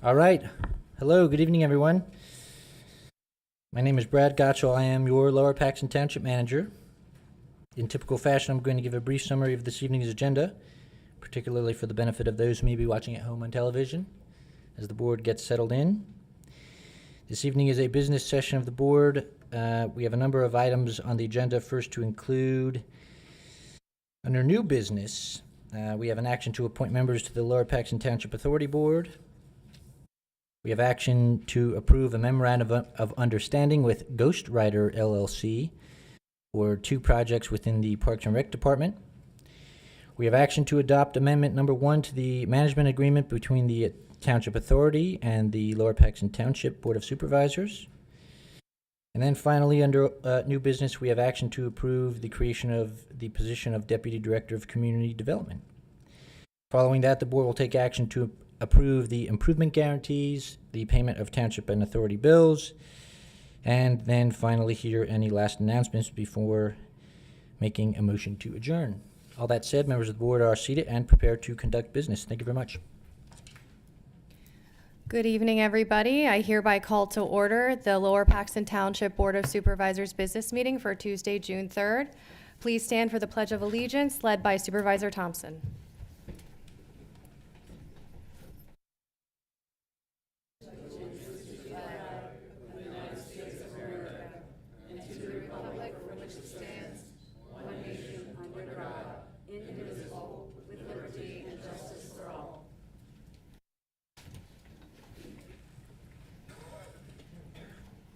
All right. Hello, good evening, everyone. My name is Brad Gottschall. I am your Lower Paxton Township manager. In typical fashion, I'm going to give a brief summary of this evening's agenda, particularly for the benefit of those who may be watching at home on television as the board gets settled in. This evening is a business session of the board. We have a number of items on the agenda. First to include, under new business, we have an action to appoint members to the Lower Paxton Township Authority Board. We have action to approve a memorandum of understanding with Ghostwriter LLC for 2 projects within the Parks and Rec Department. We have action to adopt amendment number 1 to the management agreement between the Township Authority and the Lower Paxton Township Board of Supervisors. And then finally, under new business, we have action to approve the creation of the position of Deputy Director of Community Development. Following that, the board will take action to approve the improvement guarantees, the payment of township and authority bills, and then finally hear any last announcements before making a motion to adjourn. All that said, members of the board are seated and prepared to conduct business. Thank you very much. Good evening, everybody. I hereby call to order the Lower Paxton Township Board of Supervisors business meeting for Tuesday, June 3rd. Please stand for the Pledge of Allegiance, led by Supervisor Thompson.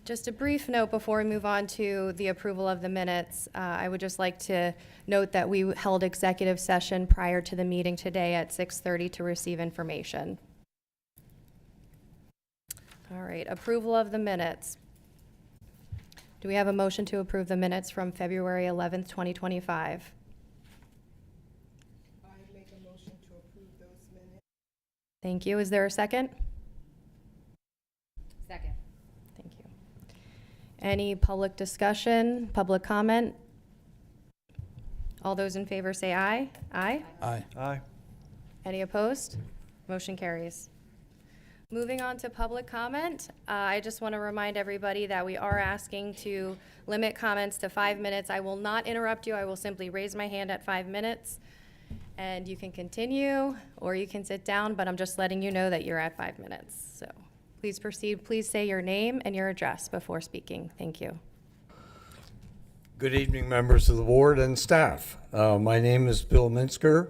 Just a brief note before we move on to the approval of the minutes. I would just like to note that we held executive session prior to the meeting today at 6:30 to receive information. All right, approval of the minutes. Do we have a motion to approve the minutes from February 11th, 2025? I make a motion to approve those minutes. Thank you. Is there a second? Second. Thank you. Any public discussion, public comment? All those in favor say aye. Aye. Aye. Aye. Any opposed? Motion carries. Moving on to public comment, I just want to remind everybody that we are asking to limit comments to 5 minutes. I will not interrupt you. I will simply raise my hand at 5 minutes, and you can continue or you can sit down, but I'm just letting you know that you're at 5 minutes. So please proceed. Please say your name and your address before speaking. Thank you. Good evening, members of the board and staff. My name is Bill Minsker.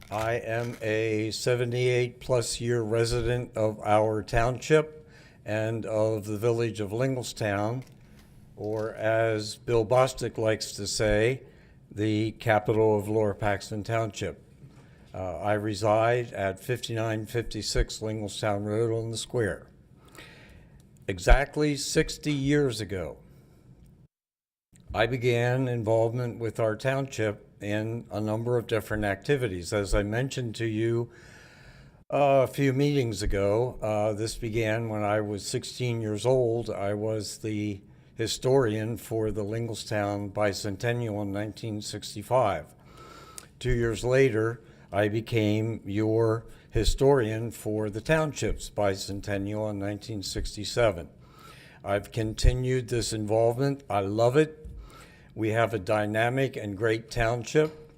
I am a 78-plus year resident of our township and of the village of Linglestown, or as Bill Bostic likes to say, the capital of Lower Paxton Township. I reside at 5956 Linglestown Road on the Square. Exactly 60 years ago, I began involvement with our township in a number of different activities. As I mentioned to you a few meetings ago, this began when I was 16 years old. I was the historian for the Linglestown Bicentennial in 1965. 2 years later, I became your historian for the township's bicentennial in 1967. I've continued this involvement. I love it. We have a dynamic and great township,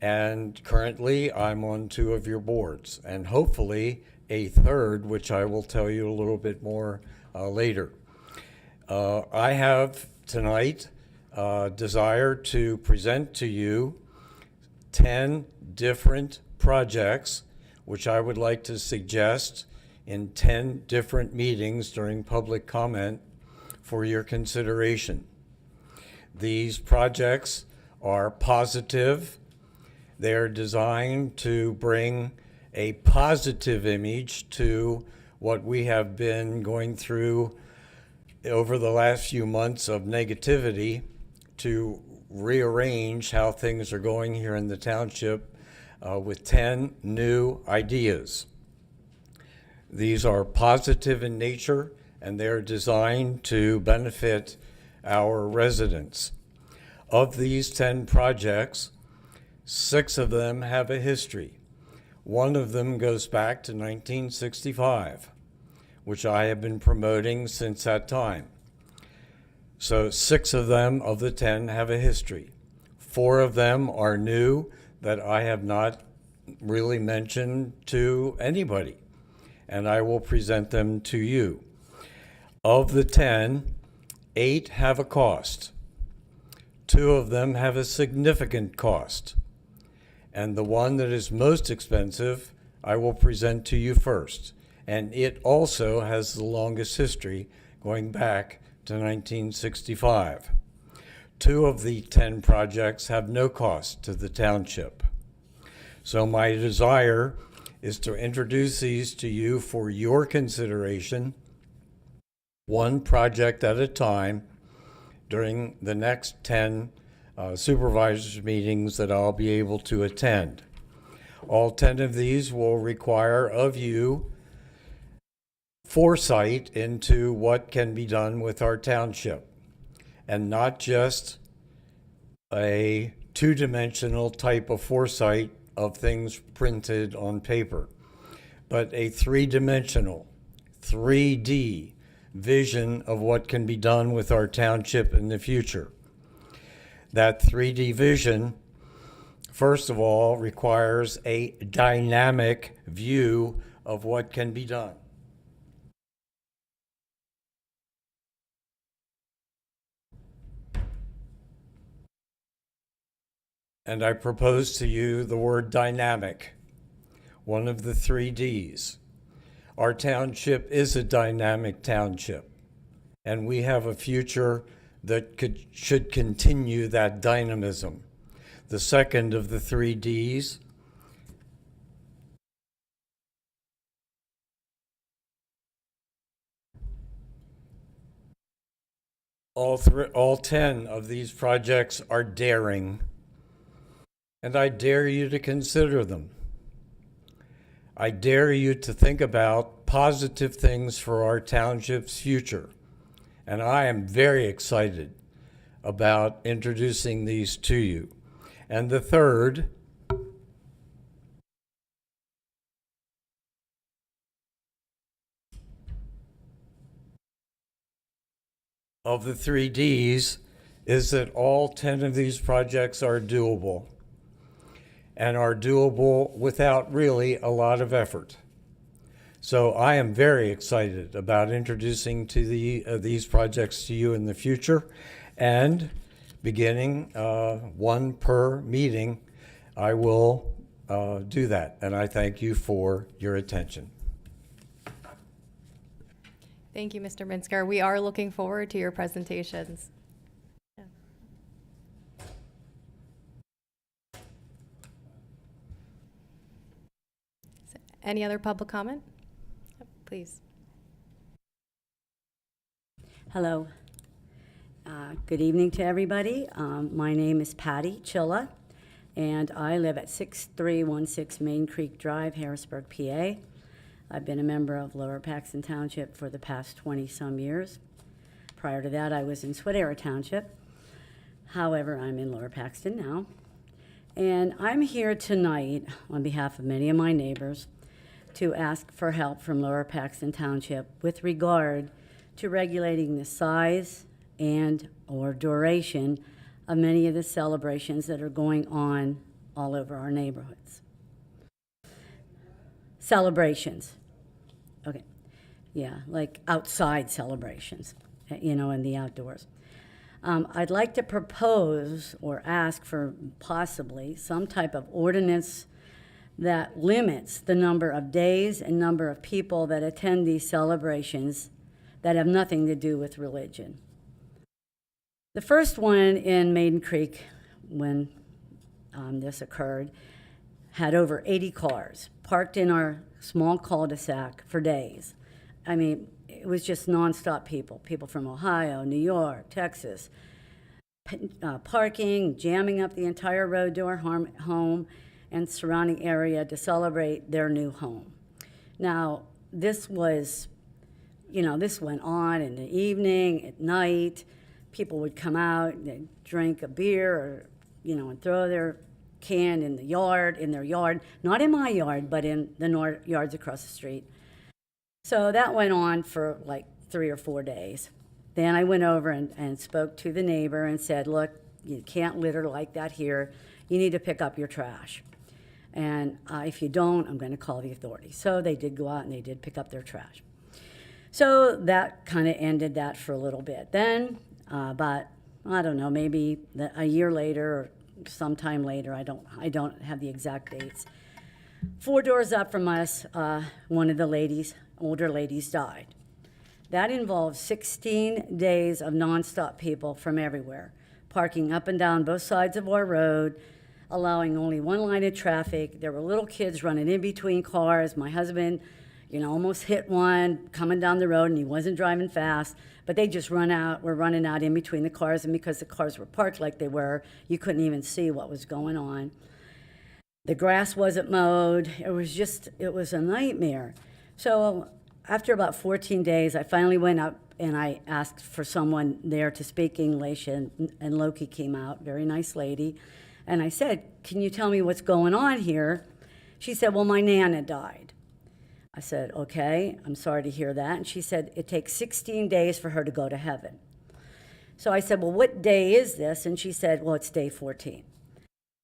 and currently I'm on 2 of your boards, and hopefully a 3rd, which I will tell you a little bit more later. I have tonight desire to present to you 10 different projects which I would like to suggest in 10 different meetings during public comment for your consideration. These projects are positive. They're designed to bring a positive image to what we have been going through over the last few months of negativity, to rearrange how things are going here in the township with 10 new ideas. These are positive in nature, and they're designed to benefit our residents. Of these 10 projects, 6 of them have a history. One of them goes back to 1965, which I have been promoting since that time. So 6 of them of the 10 have a history. 4 of them are new that I have not really mentioned to anybody, and I will present them to you. Of the 10, 8 have a cost. 2 of them have a significant cost. And the one that is most expensive, I will present to you first. And it also has the longest history, going back to 1965. 2 of the 10 projects have no cost to the township. So my desire is to introduce these to you for your consideration, one project at a time, during the next 10 supervisors meetings that I'll be able to attend. All 10 of these will require of you foresight into what can be done with our township, and not just a two-dimensional type of foresight of things printed on paper, but a three-dimensional, 3D vision of what can be done with our township in the future. That 3D vision, first of all, requires a dynamic view of what can be done. And I propose to you the word dynamic, one of the 3 Ds. Our township is a dynamic township, and we have a future that should continue that dynamism. The second of the 3 Ds all 10 of these projects are daring, and I dare you to consider them. I dare you to think about positive things for our township's future. And I am very excited about introducing these to you. And the third of the 3 Ds is that all 10 of these projects are doable, and are doable without really a lot of effort. So I am very excited about introducing to these projects to you in the future, and beginning one per meeting, I will do that. And I thank you for your attention. Thank you, Mr. Minsker. We are looking forward to your presentations. Any other public comment? Yep, please. Hello. Good evening to everybody. My name is Patty Chilla, and I live at 6316 Main Creek Drive, Harrisburg, PA. I've been a member of Lower Paxton Township for the past 20-some years. Prior to that, I was in Swadera Township. However, I'm in Lower Paxton now. And I'm here tonight on behalf of many of my neighbors to ask for help from Lower Paxton Township with regard to regulating the size and or duration of many of the celebrations that are going on all over our neighborhoods. Celebrations. Okay. Yeah, like outside celebrations, in the outdoors. I'd like to propose or ask for possibly some type of ordinance that limits the number of days and number of people that attend these celebrations that have nothing to do with religion. The first one in Maiden Creek, when this occurred, had over 80 cars parked in our small cul-de-sac for days. I mean, it was just nonstop people from Ohio, New York, Texas, parking, jamming up the entire road to our home and surrounding area to celebrate their new home. Now, this was, this went on in the evening, at night. People would come out, they'd drink a beer or, and throw their can in their yard, not in my yard, but in the yards across the street. So that went on for like 3 or 4 days. Then I went over and spoke to the neighbor and said, look, you can't litter like that here. You need to pick up your trash. And if you don't, I'm going to call the authorities. So they did go out and they did pick up their trash. So that kind of ended that for a little bit. Then, about, I don't know, maybe a year later or sometime later, I don't have the exact dates. 4 doors up from us, one of the ladies, older ladies, died. That involved 16 days of nonstop people from everywhere, parking up and down both sides of our road, allowing only one line of traffic. There were little kids running in between cars. My husband, almost hit one coming down the road, and he wasn't driving fast, but they just were running out in between the cars, and because the cars were parked like they were, you couldn't even see what was going on. The grass wasn't mowed. It was a nightmare. So after about 14 days, I finally went up and I asked for someone there to speak English, and Loki came out, very nice lady. And I said, can you tell me what's going on here? She said, well, my Nana died. I said, okay, I'm sorry to hear that. And she said, it takes 16 days for her to go to heaven. So I said, well, what day is this? And she said, well, it's day 14.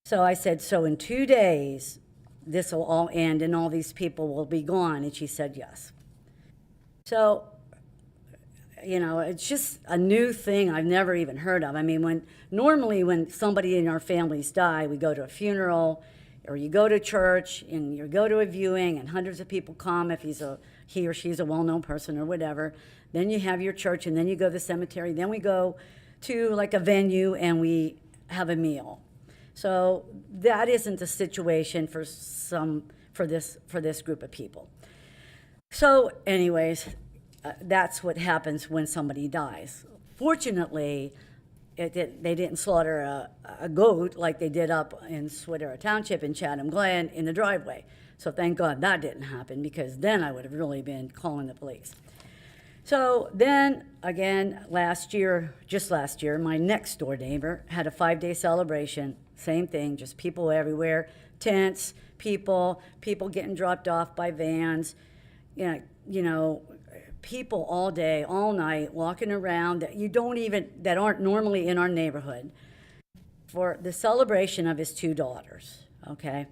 So I said, so in 2 days, this will all end and all these people will be gone? And she said, yes. So, it's just a new thing I've never even heard of. I mean, normally when somebody in our families die, we go to a funeral, or you go to church and you go to a viewing and hundreds of people come if he or she's a well-known person or whatever. Then you have your church and then you go to the cemetery. Then we go to like a venue and we have a meal. So that isn't the situation for this group of people. So anyways, that's what happens when somebody dies. Fortunately, they didn't slaughter a goat like they did up in Paxton Township in Chatham Glen in the driveway. So thank God that didn't happen, because then I would have really been calling the police. So then again, just last year, my next door neighbor had a 5-day celebration. Same thing, just people everywhere, tents, people getting dropped off by vans, people all day, all night, walking around that aren't normally in our neighborhood for the celebration of his 2 daughters, okay?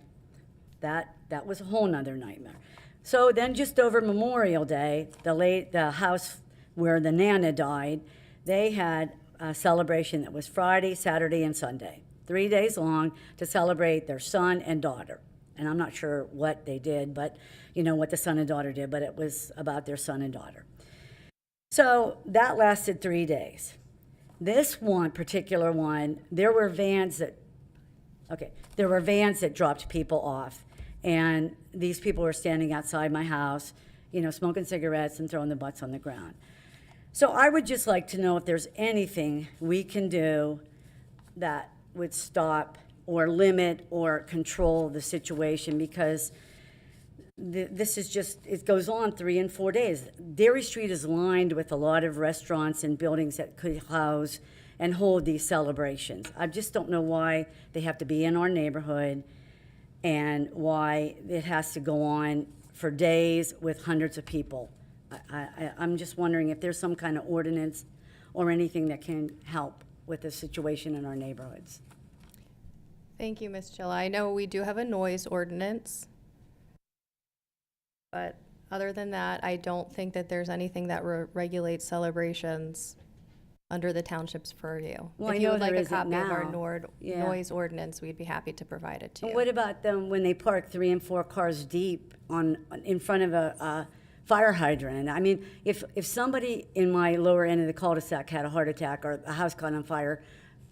That was a whole nother nightmare. So then just over Memorial Day, the house where the Nana died, they had a celebration that was Friday, Saturday, and Sunday, 3 days long to celebrate their son and daughter. And I'm not sure what they did, but what the son and daughter did, but it was about their son and daughter. So that lasted 3 days. This particular one, there were vans that dropped people off, and these people were standing outside my house, smoking cigarettes and throwing the butts on the ground. So I would just like to know if there's anything we can do that would stop or limit or control the situation, because this is it goes on 3 and 4 days. Dairy Street is lined with a lot of restaurants and buildings that could house and hold these celebrations. I just don't know why they have to be in our neighborhood and why it has to go on for days with hundreds of people. I'm just wondering if there's some kind of ordinance or anything that can help with the situation in our neighborhoods. Thank you, Ms. Chilla. I know we do have a noise ordinance, but other than that, I don't think that there's anything that regulates celebrations under the township's purview. Well, if I you know would like there a isn't copy of our now. Yeah. noise ordinance, we'd be happy to provide it to you. What about them when they park 3 and 4 cars deep in front of a fire hydrant? I mean, if somebody in my lower end of the cul-de-sac had a heart attack or a house caught on fire,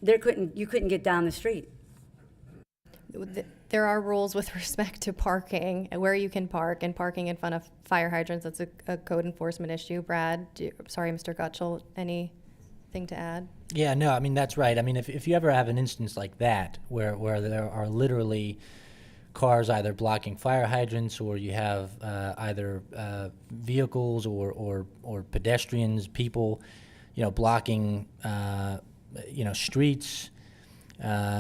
you couldn't get down the street. There are rules with respect to parking and where you can park, and parking in front of fire hydrants. That's a code enforcement issue. Brad, sorry, Mr. Gutschall, anything to add? Yeah, no, I mean, that's right. I mean, if you ever have an instance like that where there are literally cars either blocking fire hydrants, or you have either vehicles or pedestrians, people, blocking, streets,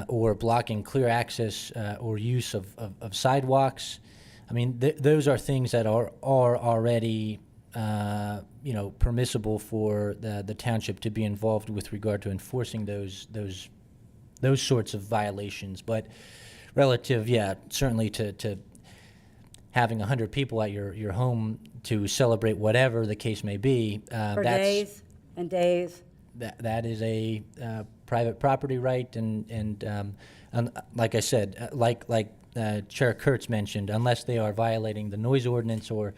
or blocking clear access or use of sidewalks. I mean, those are things that are already permissible for the township to be involved with regard to enforcing those sorts of violations. But relative, certainly to having 100 people at your home to celebrate whatever the case may be, For days and days. that is a private property right, and like I said, like Chair Kurtz mentioned, unless they are violating the noise ordinance or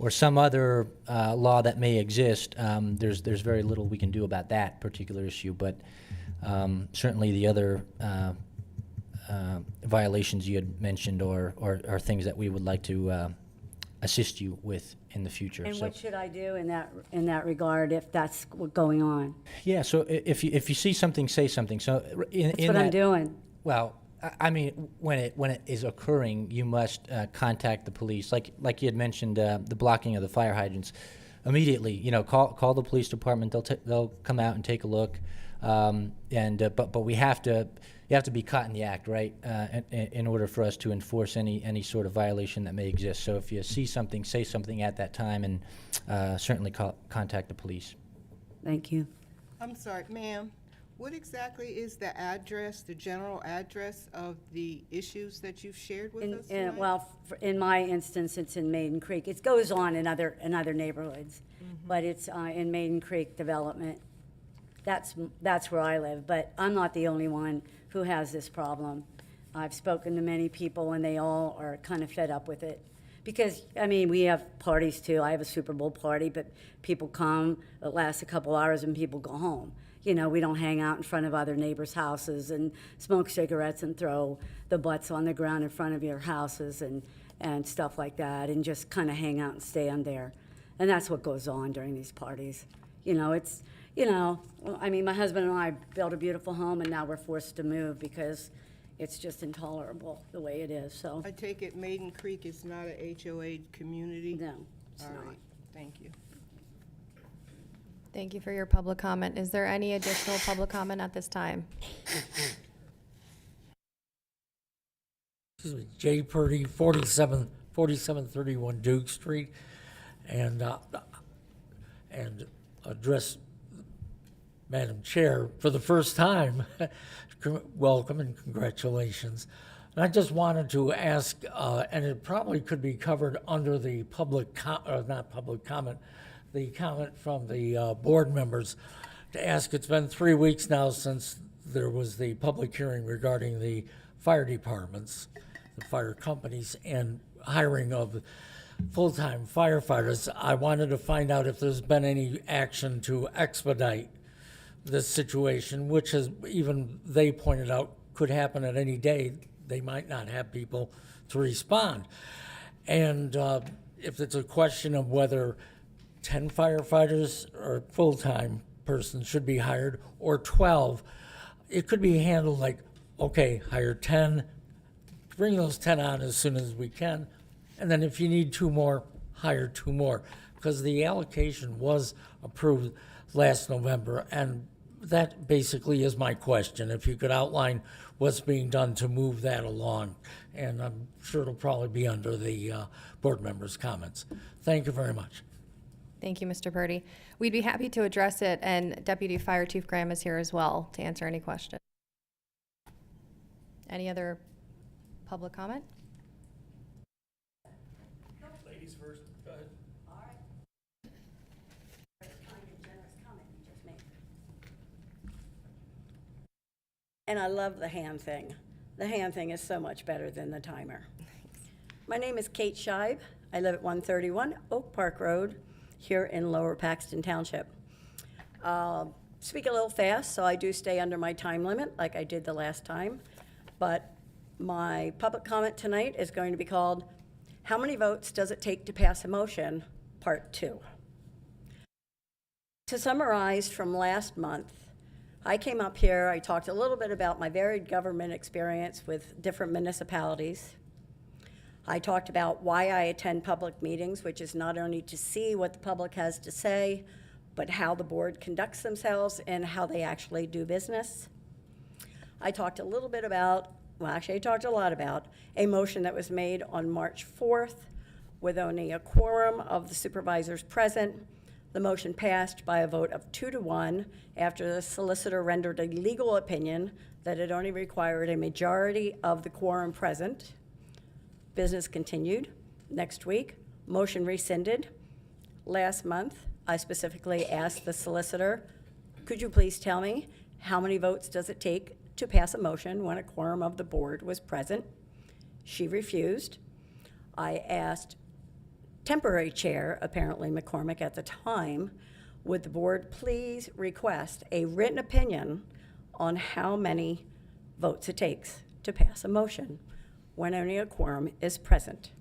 some other law that may exist, there's very little we can do about that particular issue. But certainly the other violations you had mentioned are things that we would like to assist you with in the future. And So- what should I do in that regard if that's what's going on? Yeah, so if you see something, say something. So That's what I'm doing. Well, I mean, when it is occurring, you must contact the police. Like you had mentioned, the blocking of the fire hydrants. Immediately, call the police department. They'll come out and take a look. But you have to be caught in the act, right? In order for us to enforce any sort of violation that may exist. So if you see something, say something at that time, and certainly contact the police. Thank you. I'm sorry, ma'am, what exactly is the address, the general address of the issues that you've shared with us tonight? Well, in my instance, it's in Maiden Creek. It goes on in other neighborhoods, but it's in Maiden Creek Development. That's where I live, but I'm not the only one who has this problem. I've spoken to many people, and they all are kind of fed up with it. Because, I mean, we have parties too. I have a Super Bowl party, but people come, it lasts a couple hours, and people go home. We don't hang out in front of other neighbors' houses and smoke cigarettes and throw the butts on the ground in front of your houses and stuff like that, and just kind of hang out and stand there. And that's what goes on during these parties. I mean, my husband and I built a beautiful home, and now we're forced to move because it's just intolerable the way it is, so. I take it Maiden Creek is not a HOA community? No, it's All not. right, thank you. Thank you for your public comment. Is there any additional public comment at this time? Excuse me, Jay Purdy, 4731 Duke Street, and address Madam Chair for the first time. Welcome and congratulations. And I just wanted to ask, and it probably could be covered under the not public comment, the comment from the board members, to ask, it's been 3 weeks now since there was the public hearing regarding the fire departments, the fire companies, and hiring of full-time firefighters. I wanted to find out if there's been any action to expedite this situation, which has, even they pointed out, could happen at any day. They might not have people to respond. And if it's a question of whether 10 firefighters or full-time persons should be hired, or 12, it could be handled like, okay, hire 10, bring those 10 on as soon as we can, and then if you need 2 more, hire 2 more, because the allocation was approved last November, and that basically is my question. If you could outline what's being done to move that along, and I'm sure it'll probably be under the board members' comments. Thank you very much. Thank you, Mr. Purdy. We'd be happy to address it, and Deputy Fire Chief Graham is here as well to answer any questions. Any other public comment? Ladies first, go ahead. All right. Kind and generous comment you just made. And I love the hand thing. The hand thing is so much better than the timer. My name is Kate Scheib. I live at 131 Oak Park Road here in Lower Paxton Township. Speak a little fast, so I do stay under my time limit like I did the last time. But my public comment tonight is going to be called, How Many Votes Does It Take to Pass a Motion? Part 2. To summarize from last month, I came up here, I talked a little bit about my varied government experience with different municipalities. I talked about why I attend public meetings, which is not only to see what the public has to say, but how the board conducts themselves and how they actually do business. I talked a little bit about, well, actually, I talked a lot about a motion that was made on March 4th with only a quorum of the supervisors present. The motion passed by a vote of 2-1 after the solicitor rendered a legal opinion that it only required a majority of the quorum present. Business continued. Next week, motion rescinded. Last month, I specifically asked the solicitor, could you please tell me how many votes does it take to pass a motion when a quorum of the board was present? She refused. I asked temporary chair, apparently McCormick at the time, would the board please request a written opinion on how many votes it takes to pass a motion when only a quorum is present?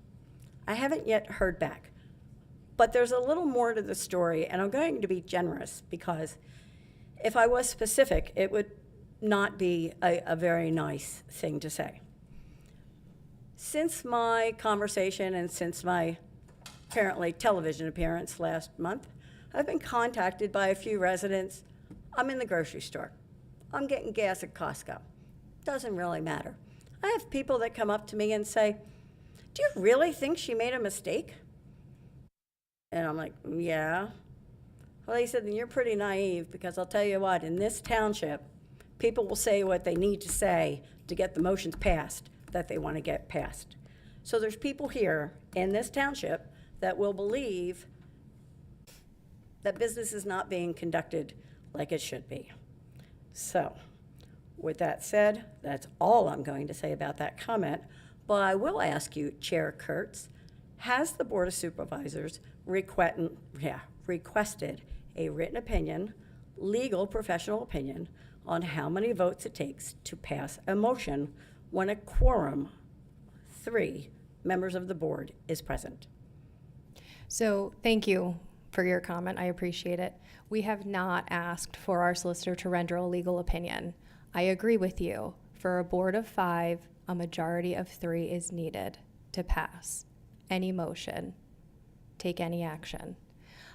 I haven't yet heard back, but there's a little more to the story, and I'm going to be generous because if I was specific, it would not be a very nice thing to say. Since my conversation and since my apparently television appearance last month, I've been contacted by a few residents. I'm in the grocery store. I'm getting gas at Costco. Doesn't really matter. I have people that come up to me and say, do you really think she made a mistake? And I'm like, yeah. Well, they said, then you're pretty naive because I'll tell you what, in this township, people will say what they need to say to get the motions passed that they want to get passed. So there's people here in this township that will believe that business is not being conducted like it should be. So, with that said, that's all I'm going to say about that comment. But I will ask you, Chair Kurtz, has the Board of Supervisors requested a written opinion, legal professional opinion, on how many votes it takes to pass a motion when a quorum, 3 members of the board, is present? So thank you for your comment. I appreciate it. We have not asked for our solicitor to render a legal opinion. I agree with you. For a board of 5, a majority of 3 is needed to pass any motion, take any action.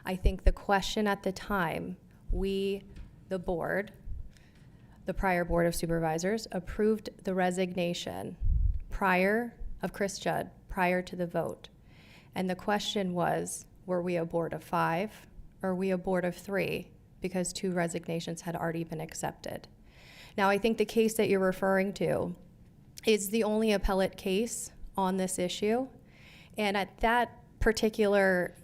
I think the question at the time, we, the board, the prior Board of Supervisors, approved the resignation of Chris Judd prior to the vote. And the question was, were we a board of 5 or were we a board of 3? Because 2 resignations had already been accepted. Now, I think the case that you're referring to is the only appellate case on this issue. And at that particular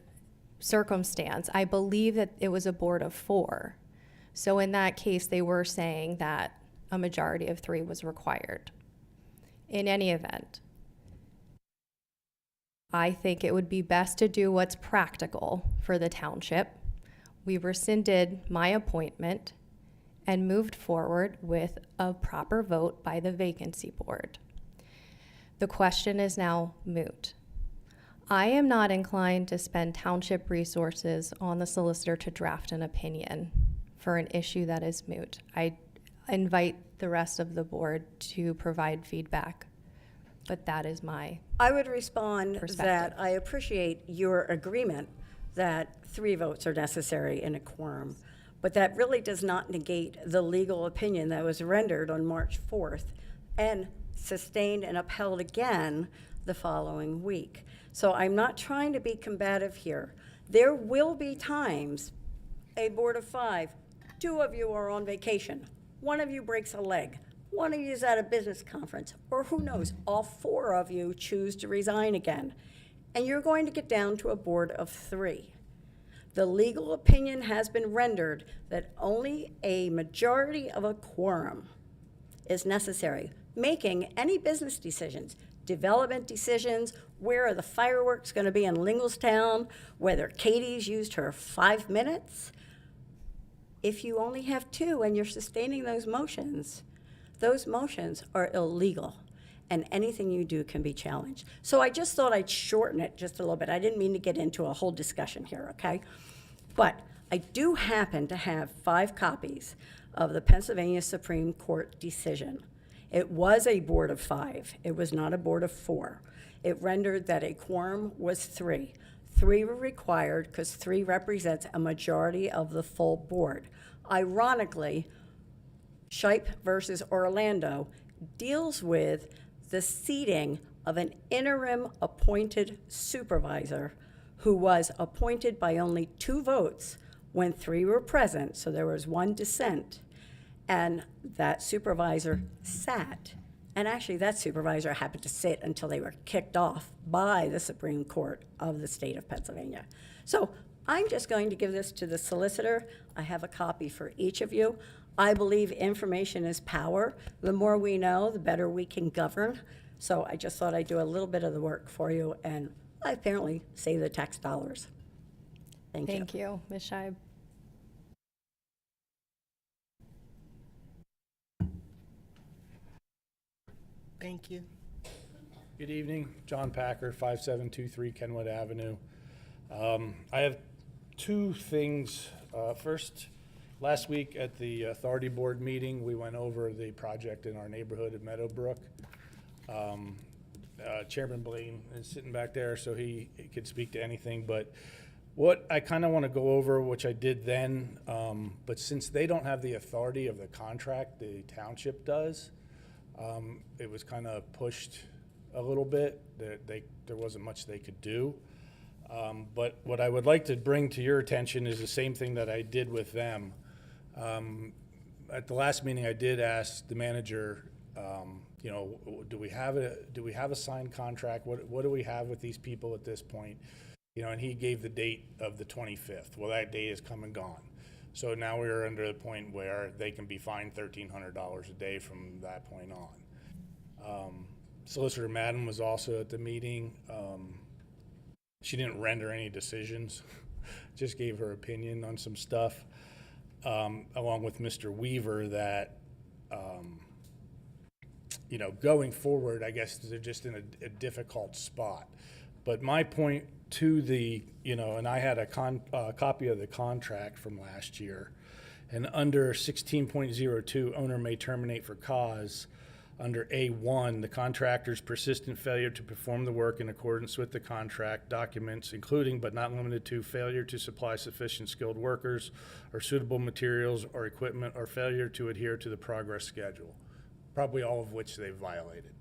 circumstance, I believe that it was a board of 4. So in that case, they were saying that a majority of 3 was required. In any event, I think it would be best to do what's practical for the township. We rescinded my appointment and moved forward with a proper vote by the vacancy board. The question is now moot. I am not inclined to spend township resources on the solicitor to draft an opinion for an issue that is moot. I invite the rest of the board to provide feedback, but that is my I would respond that perspective. I appreciate your agreement that 3 votes are necessary in a quorum, but that really does not negate the legal opinion that was rendered on March 4th and sustained and upheld again the following week. So I'm not trying to be combative here. There will be times, a board of 5, 2 of you are on vacation, 1 of you breaks a leg, 1 of you is at a business conference, or who knows, all 4 of you choose to resign again. And you're going to get down to a board of 3. The legal opinion has been rendered that only a majority of a quorum is necessary, making any business decisions, development decisions, where are the fireworks going to be in Linglestown, whether Katie's used her 5 minutes. If you only have 2 and you're sustaining those motions are illegal, and anything you do can be challenged. So I just thought I'd shorten it just a little bit. I didn't mean to get into a whole discussion here, okay? But I do happen to have 5 copies of the Pennsylvania Supreme Court decision. It was a board of 5. It was not a board of 4. It rendered that a quorum was 3. 3 were required because 3 represents a majority of the full board. Ironically, Shipe versus Orlando deals with the seating of an interim appointed supervisor who was appointed by only 2 votes when 3 were present, so there was 1 dissent. And that supervisor sat. And actually, that supervisor happened to sit until they were kicked off by the Supreme Court of the state of Pennsylvania. So I'm just going to give this to the solicitor. I have a copy for each of you. I believe information is power. The more we know, the better we can govern. So I just thought I'd do a little bit of the work for you, and I apparently save the tax dollars. Thank you. Thank you, Ms. Scheib. Thank you. Good evening, John Packer, 5723 Kenwood Avenue. I have 2 things. First, last week at the Authority Board meeting, we went over the project in our neighborhood at Meadowbrook. Chairman Blaine is sitting back there, so he could speak to anything, but what I kind of want to go over, which I did then, but since they don't have the authority of the contract, the township does, it was kind of pushed a little bit. There wasn't much they could do. But what I would like to bring to your attention is the same thing that I did with them. At the last meeting, I did ask the manager, do we have a signed contract? What do we have with these people at this point? And he gave the date of the 25th. Well, that date is come and gone. So now we're under the point where they can be fined $1,300 a day from that point on. Solicitor Madden was also at the meeting. She didn't render any decisions, just gave her opinion on some stuff, along with Mr. Weaver, that, going forward, I guess they're just in a difficult spot. But my point to the, and I had a copy of the contract from last year, and under 16.02, owner may terminate for cause. Under A1, the contractor's persistent failure to perform the work in accordance with the contract documents, including but not limited to failure to supply sufficient skilled workers or suitable materials or equipment, or failure to adhere to the progress schedule, probably all of which they've violated.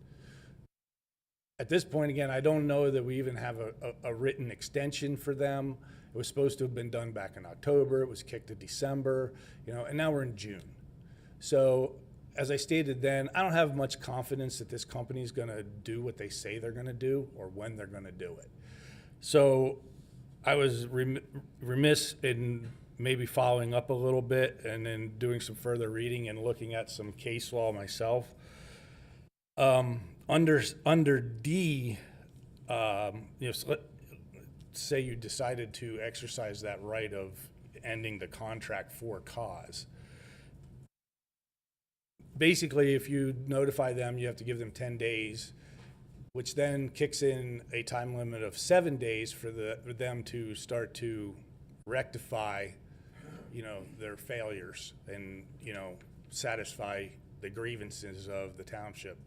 At this point, again, I don't know that we even have a written extension for them. It was supposed to have been done back in October. It was kicked to December, and now we're in June. So as I stated then, I don't have much confidence that this company is going to do what they say they're going to do or when they're going to do it. So I was remiss in maybe following up a little bit and then doing some further reading and looking at some case law myself. Under D, say you decided to exercise that right of ending the contract for cause. Basically, if you notify them, you have to give them 10 days, which then kicks in a time limit of 7 days for them to start to rectify, their failures and, satisfy the grievances of the township.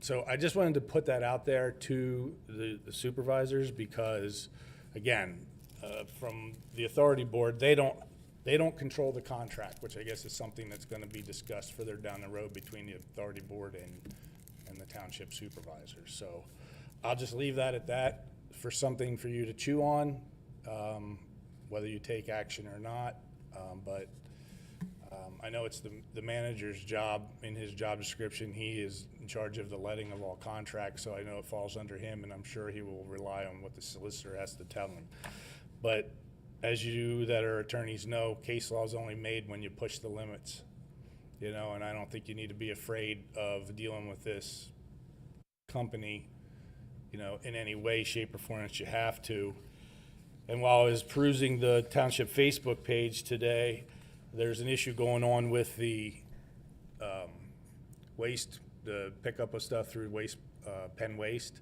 So I just wanted to put that out there to the supervisors because, again, from the authority board, they don't control the contract, which I guess is something that's going to be discussed further down the road between the authority board and the township supervisors. So I'll just leave that at that for something for you to chew on, whether you take action or not. But I know it's the manager's job. In his job description, he is in charge of the letting of all contracts, so I know it falls under him, and I'm sure he will rely on what the solicitor has to tell him. But as you that are attorneys know, case law is only made when you push the limits, and I don't think you need to be afraid of dealing with this company, in any way, shape, or form that you have to. And while I was perusing the township Facebook page today, there's an issue going on with the waste, the pickup of stuff through Penn Waste.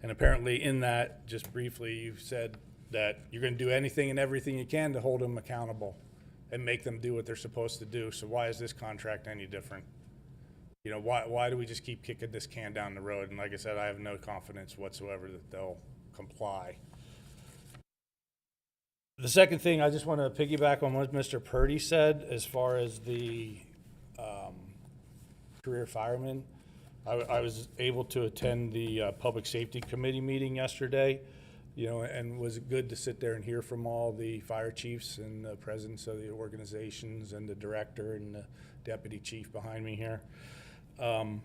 And apparently in that, just briefly, you've said that you're going to do anything and everything you can to hold them accountable and make them do what they're supposed to do. So why is this contract any different? Why do we just keep kicking this can down the road? And like I said, I have no confidence whatsoever that they'll comply. The second thing, I just want to piggyback on what Mr. Purdy said as far as the career firemen. I was able to attend the Public Safety Committee meeting yesterday, you know, and was good to sit there and hear from all the fire chiefs and the presidents of the organizations and the director and the deputy chief behind me here. And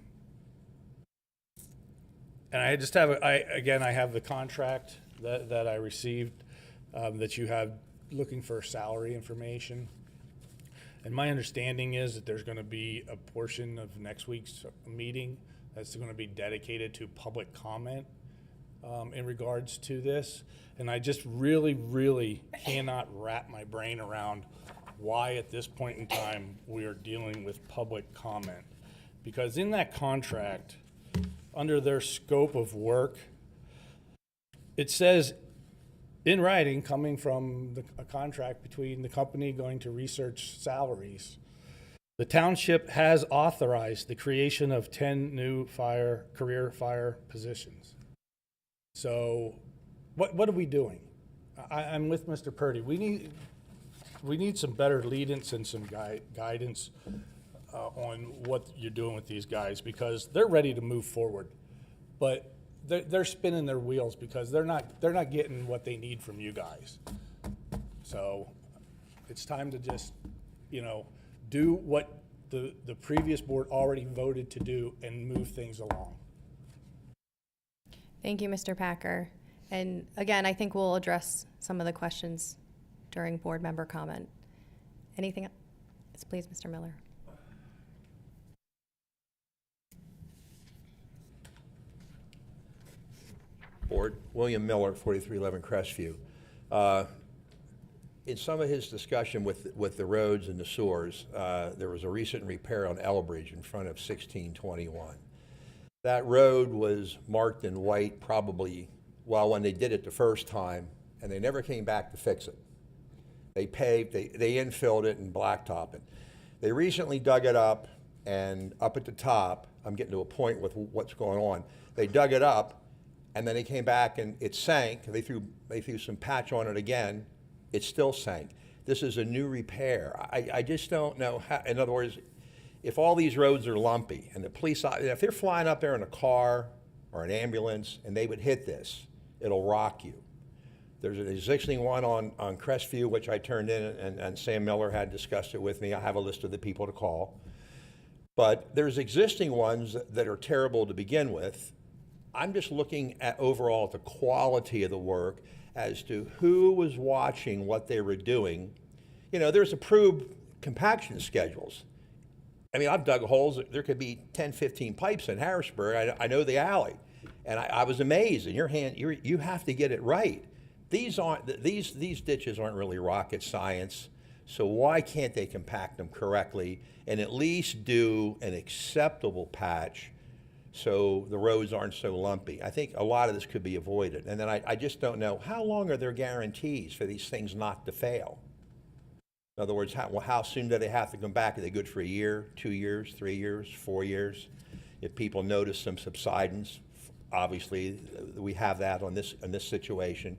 I just have, I have the contract that I received that you have looking for salary information. And my understanding is that there's going to be a portion of next week's meeting that's going to be dedicated to public comment in regards to this. And I just really, really cannot wrap my brain around why at this point in time we are dealing with public comment. Because in that contract, under their scope of work, it says in writing, coming from a contract between the company going to research salaries, the township has authorized the creation of 10 new career fire positions. So what are we doing? I'm with Mr. Purdy. We need some better lead-ins and some guidance on what you're doing with these guys, because they're ready to move forward, but they're spinning their wheels because they're not getting what they need from you guys. So it's time to just, you know, do what the previous board already voted to do and move things along. Thank you, Mr. Packer. And again, I think we'll address some of the questions during board member comment. Anything else? Yes, please, Mr. Miller. Board, William Miller, 4311 Crestview. In some of his discussion with the roads and the sewers, there was a recent repair on Elbridge in front of 1621. That road was marked in white probably, well, when they did it the first time, and they never came back to fix it. They paved, they infilled it and blacktopped it. They recently dug it up, and up at the top, I'm getting to a point with what's going on. They dug it up, and then they came back and it sank. They threw some patch on it again. It still sank. This is a new repair. I just don't know how, in other words, if all these roads are lumpy and the police, if they're flying up there in a car or an ambulance and they would hit this, it'll rock you. There's an existing one on Crestview, which I turned in, and Sam Miller had discussed it with me. I have a list of the people to call. But there's existing ones that are terrible to begin with. I'm just looking at overall the quality of the work as to who was watching what they were doing. You know, there's approved compaction schedules. I mean, I've dug holes. There could be 10, 15 pipes in Harrisburg. I know the alley. And I was amazed. In your hand, you have to get it right. These ditches aren't really rocket science. So why can't they compact them correctly and at least do an acceptable patch so the roads aren't so lumpy? I think a lot of this could be avoided. And then I just don't know, how long are their guarantees for these things not to fail? In other words, how soon do they have to come back? Are they good for a year, 2 years, 3 years, 4 years? If people notice some subsidence, obviously we have that in this situation.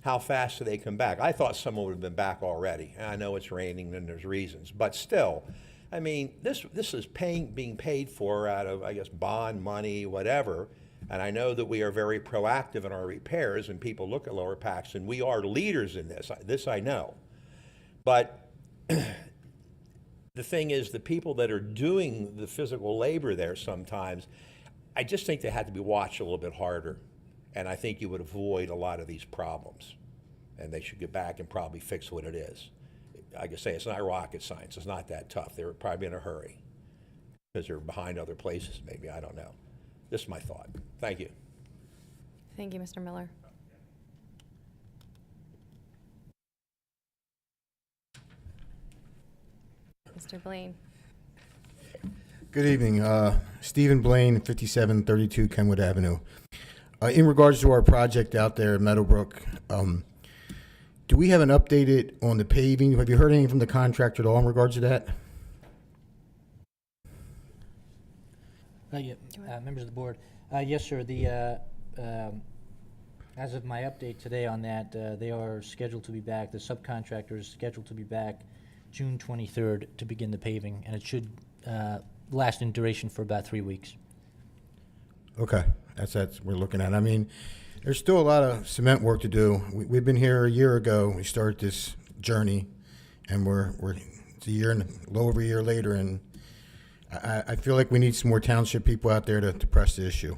How fast do they come back? I thought someone would have been back already. And I know it's raining and there's reasons, but still, I mean, this is being paid for out of, I guess, bond money, whatever. And I know that we are very proactive in our repairs, and people look at Lower Paxton. We are leaders in this. This I know. But the thing is, the people that are doing the physical labor there sometimes, I just think they had to be watched a little bit harder. And I think you would avoid a lot of these problems. And they should get back and probably fix what it is. I can say it's not rocket science. It's not that tough. They were probably in a hurry because they're behind other places, maybe. I don't know. This is my thought. Thank you. Thank you, Mr. Miller. Mr. Blaine. Good evening. Stephen Blaine, 5732 Kenwood Avenue. In regards to our project out there at Meadowbrook, do we have an updated on the paving? Have you heard anything from the contractor at all in regards to that? Members of the board. Yes, sir. As of my update today on that, they are scheduled to be back. The subcontractor is scheduled to be back June 23rd to begin the paving, and it should last in duration for about 3 weeks. Okay, that's we're looking at. I mean, there's still a lot of cement work to do. We've been here a year ago. We started this journey, and it's a year and a little over a year later, and I feel like we need some more township people out there to press the issue.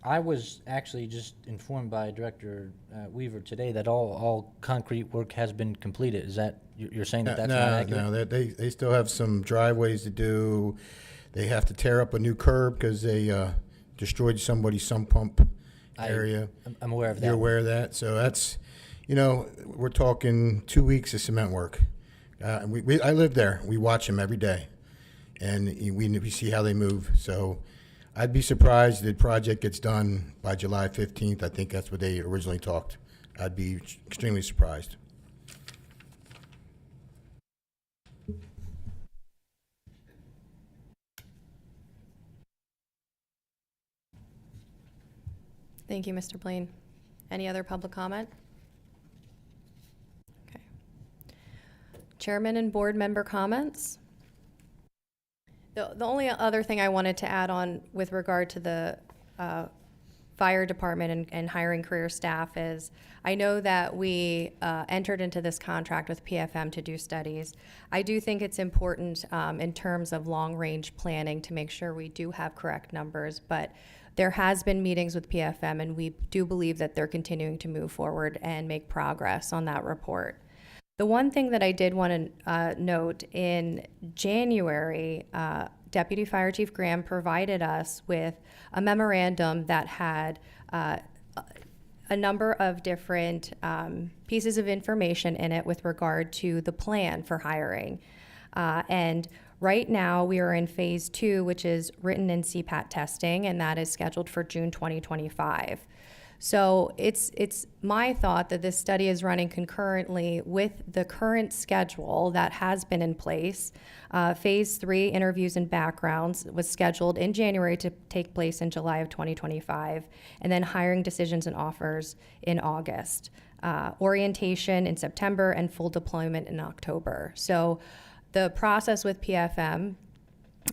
I was actually just informed by Director Weaver today that all concrete work has been completed. Is that, you're saying that that's not accurate? No, they still have some driveways to do. They have to tear up a new curb because they destroyed somebody's sump pump area. I'm aware of that. You're aware of that? So that's, we're talking 2 weeks of cement work. I live there. We watch them every day, and we see how they move. So I'd be surprised if the project gets done by July 15th. I think that's what they originally talked. I'd be extremely surprised. Thank you, Mr. Blaine. Any other public comment? Okay. Chairman and board member comments? The only other thing I wanted to add on with regard to the fire department and hiring career staff is, I know that we entered into this contract with PFM to do studies. I do think it's important in terms of long-range planning to make sure we do have correct numbers, but there has been meetings with PFM, and we do believe that they're continuing to move forward and make progress on that report. The one thing that I did want to note, in January, Deputy Fire Chief Graham provided us with a memorandum that had a number of different pieces of information in it with regard to the plan for hiring. And right now, we are in phase 2, which is written in CPAT testing, and that is scheduled for June 2025. So it's my thought that this study is running concurrently with the current schedule that has been in place. Phase 3, interviews and backgrounds, was scheduled in January to take place in July of 2025, and then hiring decisions and offers in August. Orientation in September, and full deployment in October. So the process with PFM,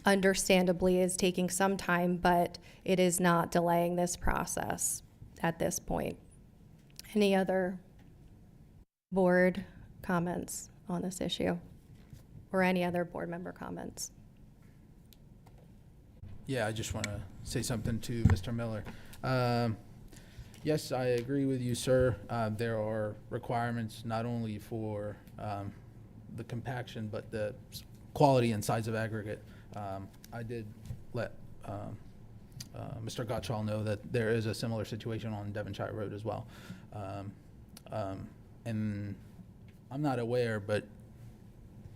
understandably, is taking some time, but it is not delaying this process at this point. Any other board comments on this issue? Or any other board member comments? Yeah, I just want to say something to Mr. Miller. Yes, I agree with you, sir. There are requirements not only for the compaction, but the quality and size of aggregate. I did let Mr. Gottschall know that there is a similar situation on Devonshire Road as well. And I'm not aware, but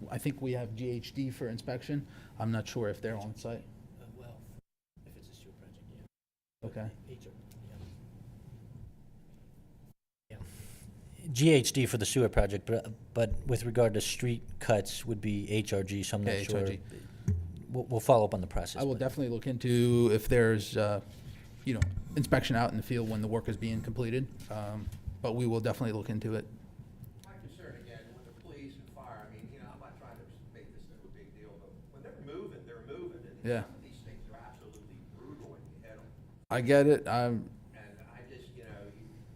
I think we have GHD for inspection. I'm not sure if they're on site. Well, if it's a sewer project, yeah. Okay. Yeah. GHD for the sewer project, but with regard to street cuts would be HRG, so I'm not Okay, sure. HRG. We'll follow up on the process. I will but- definitely look into if there's, inspection out in the field when the work is being completed. But we will definitely look into it. My concern again, with the police and fire, I mean, I'm not trying to make this a big deal, but when they're moving, and Yeah. some of these things are absolutely brutal when you hit them. I get it. And I just,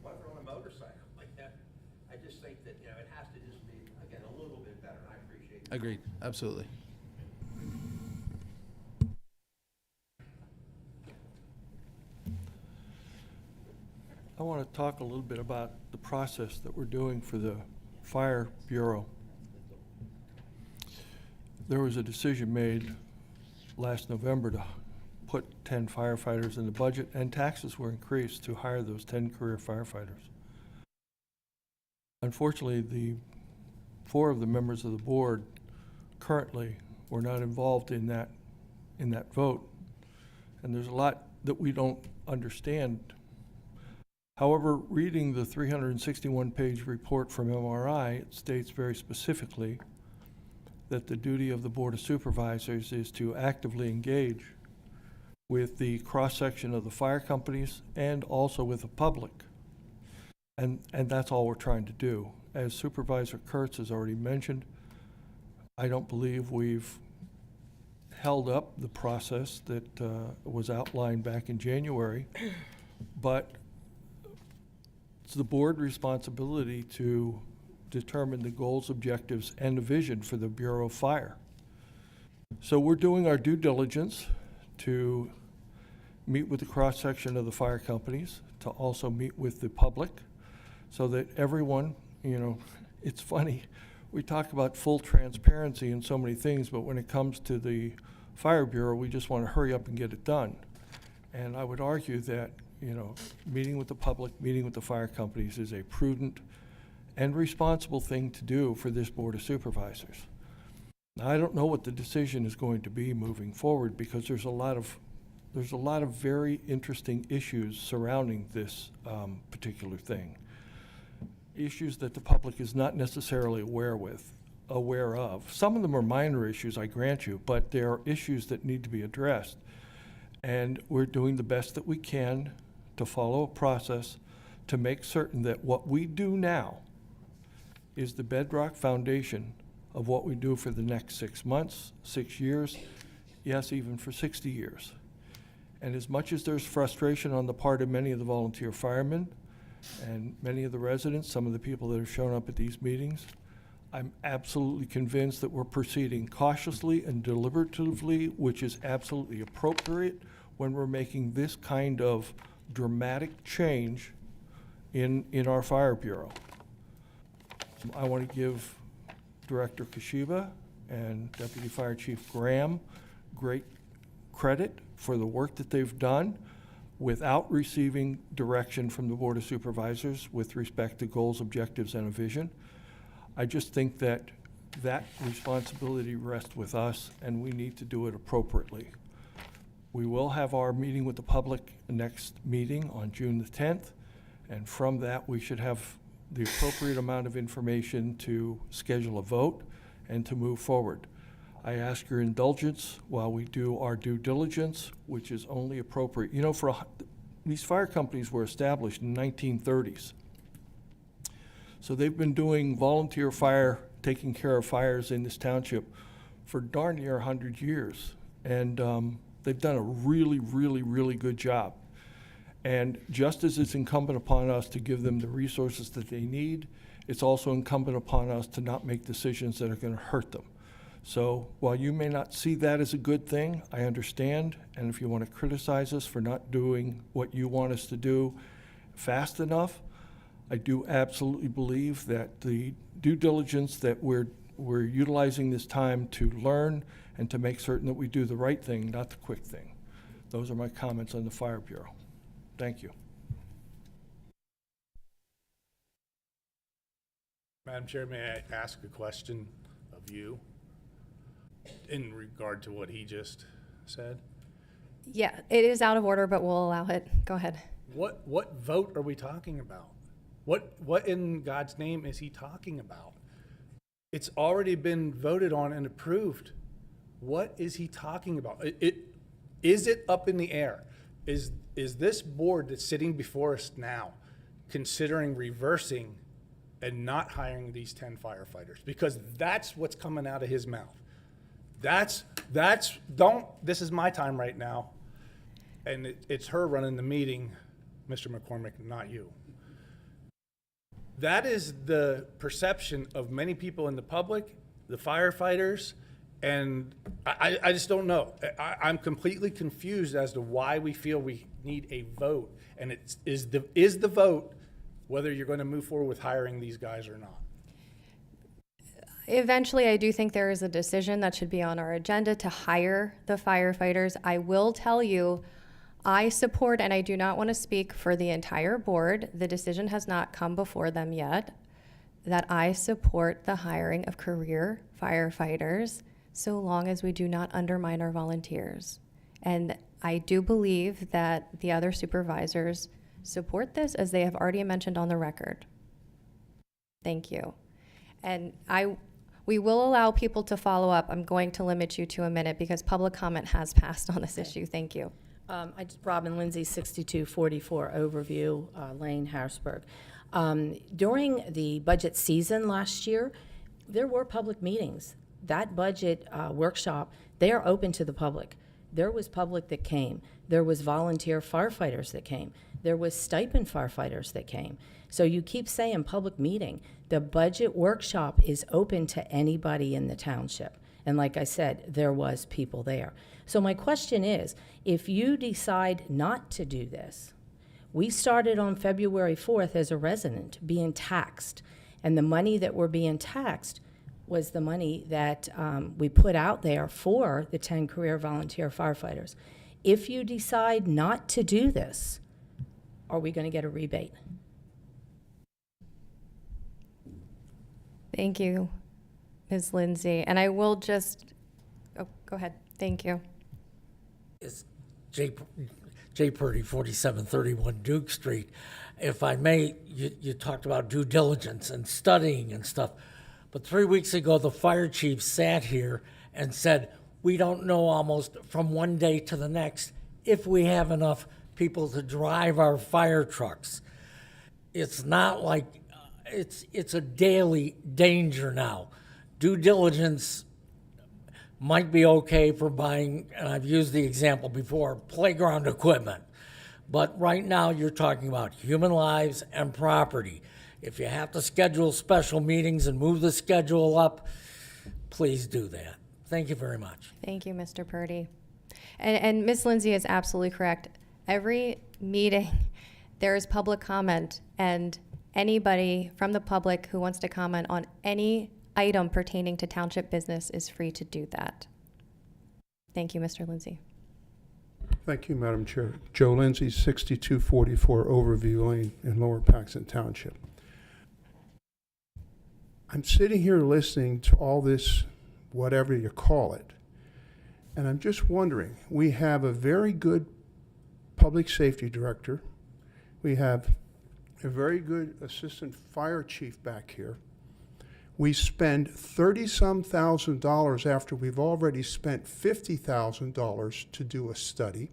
what if they're on a motorcycle like that? I just think that, it has to just be, again, a little bit better, and I appreciate it. Agreed, absolutely. I want to talk a little bit about the process that we're doing for the Fire Bureau. There was a decision made last November to put 10 firefighters in the budget, and taxes were increased to hire those 10 career firefighters. Unfortunately, the 4 of the members of the board currently were not involved in that vote, and there's a lot that we don't understand. However, reading the 361-page report from MRI, it states very specifically that the duty of the Board of Supervisors is to actively engage with the cross-section of the fire companies and also with the public. And that's all we're trying to do. As Supervisor Kurtz has already mentioned, I don't believe we've held up the process that was outlined back in January, but it's the board responsibility to determine the goals, objectives, and the vision for the Bureau of Fire. So we're doing our due diligence to meet with the cross-section of the fire companies, to also meet with the public, so that everyone, it's funny, we talk about full transparency in so many things, but when it comes to the Fire Bureau, we just want to hurry up and get it done. And I would argue that, meeting with the public, meeting with the fire companies is a prudent and responsible thing to do for this Board of Supervisors. Now, I don't know what the decision is going to be moving forward, because there's a lot of very interesting issues surrounding this particular thing. Issues that the public is not necessarily aware of. Some of them are minor issues, I grant you, but there are issues that need to be addressed. And we're doing the best that we can to follow a process to make certain that what we do now is the bedrock foundation of what we do for the next 6 months, 6 years, yes, even for 60 years. And as much as there's frustration on the part of many of the volunteer firemen and many of the residents, some of the people that have shown up at these meetings, I'm absolutely convinced that we're proceeding cautiously and deliberatively, which is absolutely appropriate when we're making this kind of dramatic change in our Fire Bureau. I want to give Director Kashiba and Deputy Fire Chief Graham great credit for the work that they've done without receiving direction from the Board of Supervisors with respect to goals, objectives, and a vision. I just think that that responsibility rests with us, and we need to do it appropriately. We will have our meeting with the public next meeting on June the 10th, and from that we should have the appropriate amount of information to schedule a vote and to move forward. I ask your indulgence while we do our due diligence, which is only appropriate. These fire companies were established in the 1930s. So they've been doing volunteer fire, taking care of fires in this township for darn near 100 years. And they've done a really, really, really good job. And just as it's incumbent upon us to give them the resources that they need, it's also incumbent upon us to not make decisions that are going to hurt them. So while you may not see that as a good thing, I understand. And if you want to criticize us for not doing what you want us to do fast enough, I do absolutely believe that the due diligence that we're utilizing this time to learn and to make certain that we do the right thing, not the quick thing. Those are my comments on the Fire Bureau. Thank you. Madam Chair, may I ask a question of you in regard to what he just said? Yeah, it is out of order, but we'll allow it. Go ahead. What vote are we talking about? What in God's name is he talking about? It's already been voted on and approved. What is he talking about? Is it up in the air? Is this board that's sitting before us now considering reversing and not hiring these 10 firefighters? Because that's what's coming out of his mouth. This is my time right now, and it's her running the meeting, Mr. McCormick, not you. That is the perception of many people in the public, the firefighters, and I just don't know. I'm completely confused as to why we feel we need a vote, and is the vote whether you're going to move forward with hiring these guys or not. Eventually, I do think there is a decision that should be on our agenda to hire the firefighters. I will tell you, I support, and I do not want to speak for the entire board, the decision has not come before them yet, that I support the hiring of career firefighters so long as we do not undermine our volunteers. And I do believe that the other supervisors support this, as they have already mentioned on the record. Thank you. And we will allow people to follow up. I'm going to limit you to a minute because public comment has passed on this issue. Thank you. Robin Lindsay, 6244 Overview Lane, Harrisburg. During the budget season last year, there were public meetings that budget workshop, they are open to the public. There was public that came. There was volunteer firefighters that came. There was stipend firefighters that came. So you keep saying public meeting. The budget workshop is open to anybody in the township. And like I said, there was people there. So my question is, if you decide not to do this, we started on February 4th as a resident being taxed. And the money that we're being taxed was the money that we put out there for the 10 career volunteer firefighters. If you decide not to do this, are we going to get a rebate? Thank you, Ms. Lindsay. And I will just, oh, go ahead. Thank you. It's J. Purdy, 4731 Duke Street. If I may, you talked about due diligence and studying and stuff. But 3 weeks ago, the fire chief sat here and said, we don't know almost from one day to the next if we have enough people to drive our fire trucks. It's not like, it's a daily danger now. Due diligence might be okay for buying, and I've used the example before, playground equipment. But right now, you're talking about human lives and property. If you have to schedule special meetings and move the schedule up, please do that. Thank you very much. Thank you, Mr. Purdy. And Ms. Lindsay is absolutely correct. Every meeting, there is public comment, and anybody from the public who wants to comment on any item pertaining to township business is free to do that. Thank you, Mr. Lindsay. Thank you, Madam Chair. Joe Lindsay, 6244 Overview Lane in Lower Paxton Township. I'm sitting here listening to all this, whatever you call it, and I'm just wondering, we have a very good public safety director. We have a very good assistant fire chief back here. We spend $30-some thousand after we've already spent $50,000 to do a study,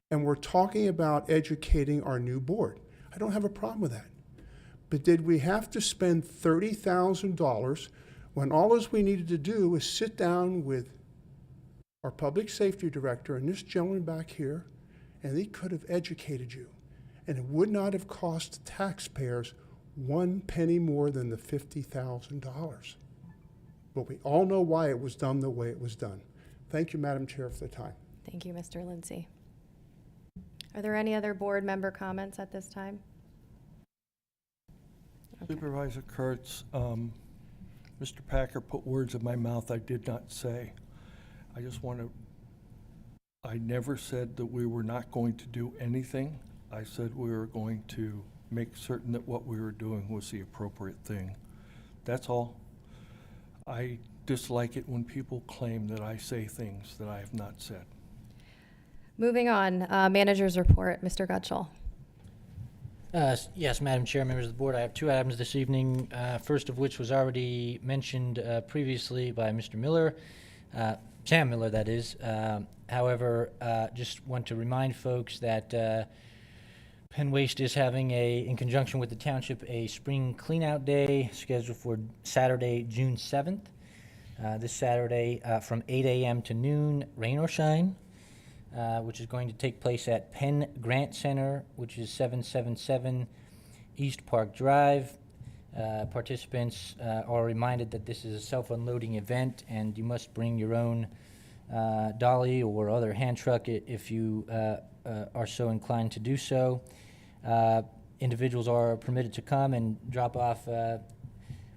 and we're talking about educating our new board. I don't have a problem with that. But did we have to spend $30,000 when all we needed to do was sit down with our public safety director and this gentleman back here, and they could have educated you, and it would not have cost taxpayers one penny more than the $50,000. But we all know why it was done the way it was done. Thank you, Madam Chair, for the time. Thank you, Mr. Lindsay. Are there any other board member comments at this time? Okay. Supervisor Kurtz, Mr. Packer put words in my mouth I did not say. I just want to, I never said that we were not going to do anything. I said we were going to make certain that what we were doing was the appropriate thing. That's all. I dislike it when people claim that I say things that I have not said. Moving on, manager's report, Mr. Gutschall. Yes, Madam Chair, members of the board, I have two items this evening, first of which was already mentioned previously by Mr. Miller, Sam Miller, that is. However, just want to remind folks that Penn Waste is having in conjunction with the township, a spring cleanout day scheduled for Saturday, June 7th. This Saturday from 8 a.m. to noon, rain or shine. Which is going to take place at Penn Grant Center, which is 777 East Park Drive. Participants are reminded that this is a self-unloading event, and you must bring your own dolly or other hand truck if you are so inclined to do so. Individuals are permitted to come and drop off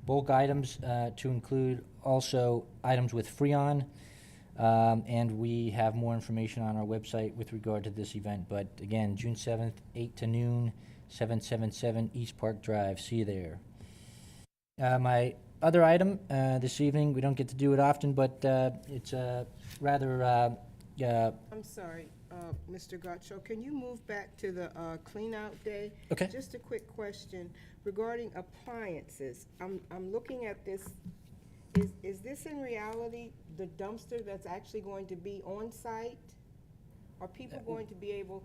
bulk items to include also items with Freon. And we have more information on our website with regard to this event. But again, June 7th, 8 to noon, 777 East Park Drive. See you there. My other item this evening, we don't get to do it often, but it's rather... I'm sorry, Mr. Gottscho, can you move back to the clean-out day? Okay. Just a quick question regarding appliances. I'm looking at this. Is this in reality the dumpster that's actually going to be on site? Are people going to be able,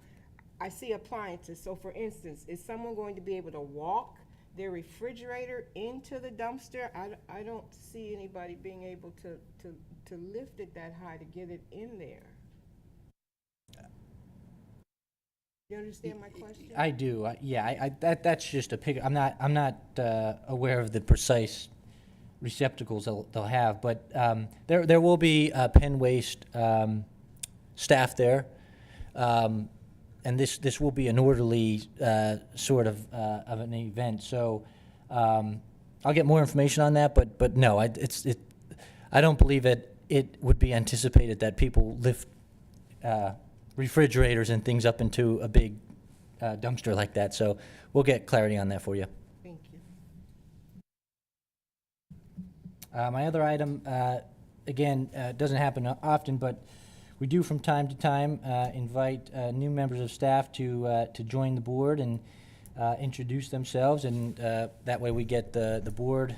I see appliances, so for instance, is someone going to be able to walk their refrigerator into the dumpster? I don't see anybody being able to lift it that high to get it in there. You understand my question? I do. That's just a pic. I'm not aware of the precise receptacles they'll have, but there will be pen waste staff there, and this will be an orderly sort of an event. So I'll get more information on that, but no, I don't believe it would be anticipated that people lift refrigerators and things up into a big dumpster like that. So we'll get clarity on that for you. Thank you. My other item, again, doesn't happen often, but we do from time to time invite new members of staff to join the board and introduce themselves, and that way we get the board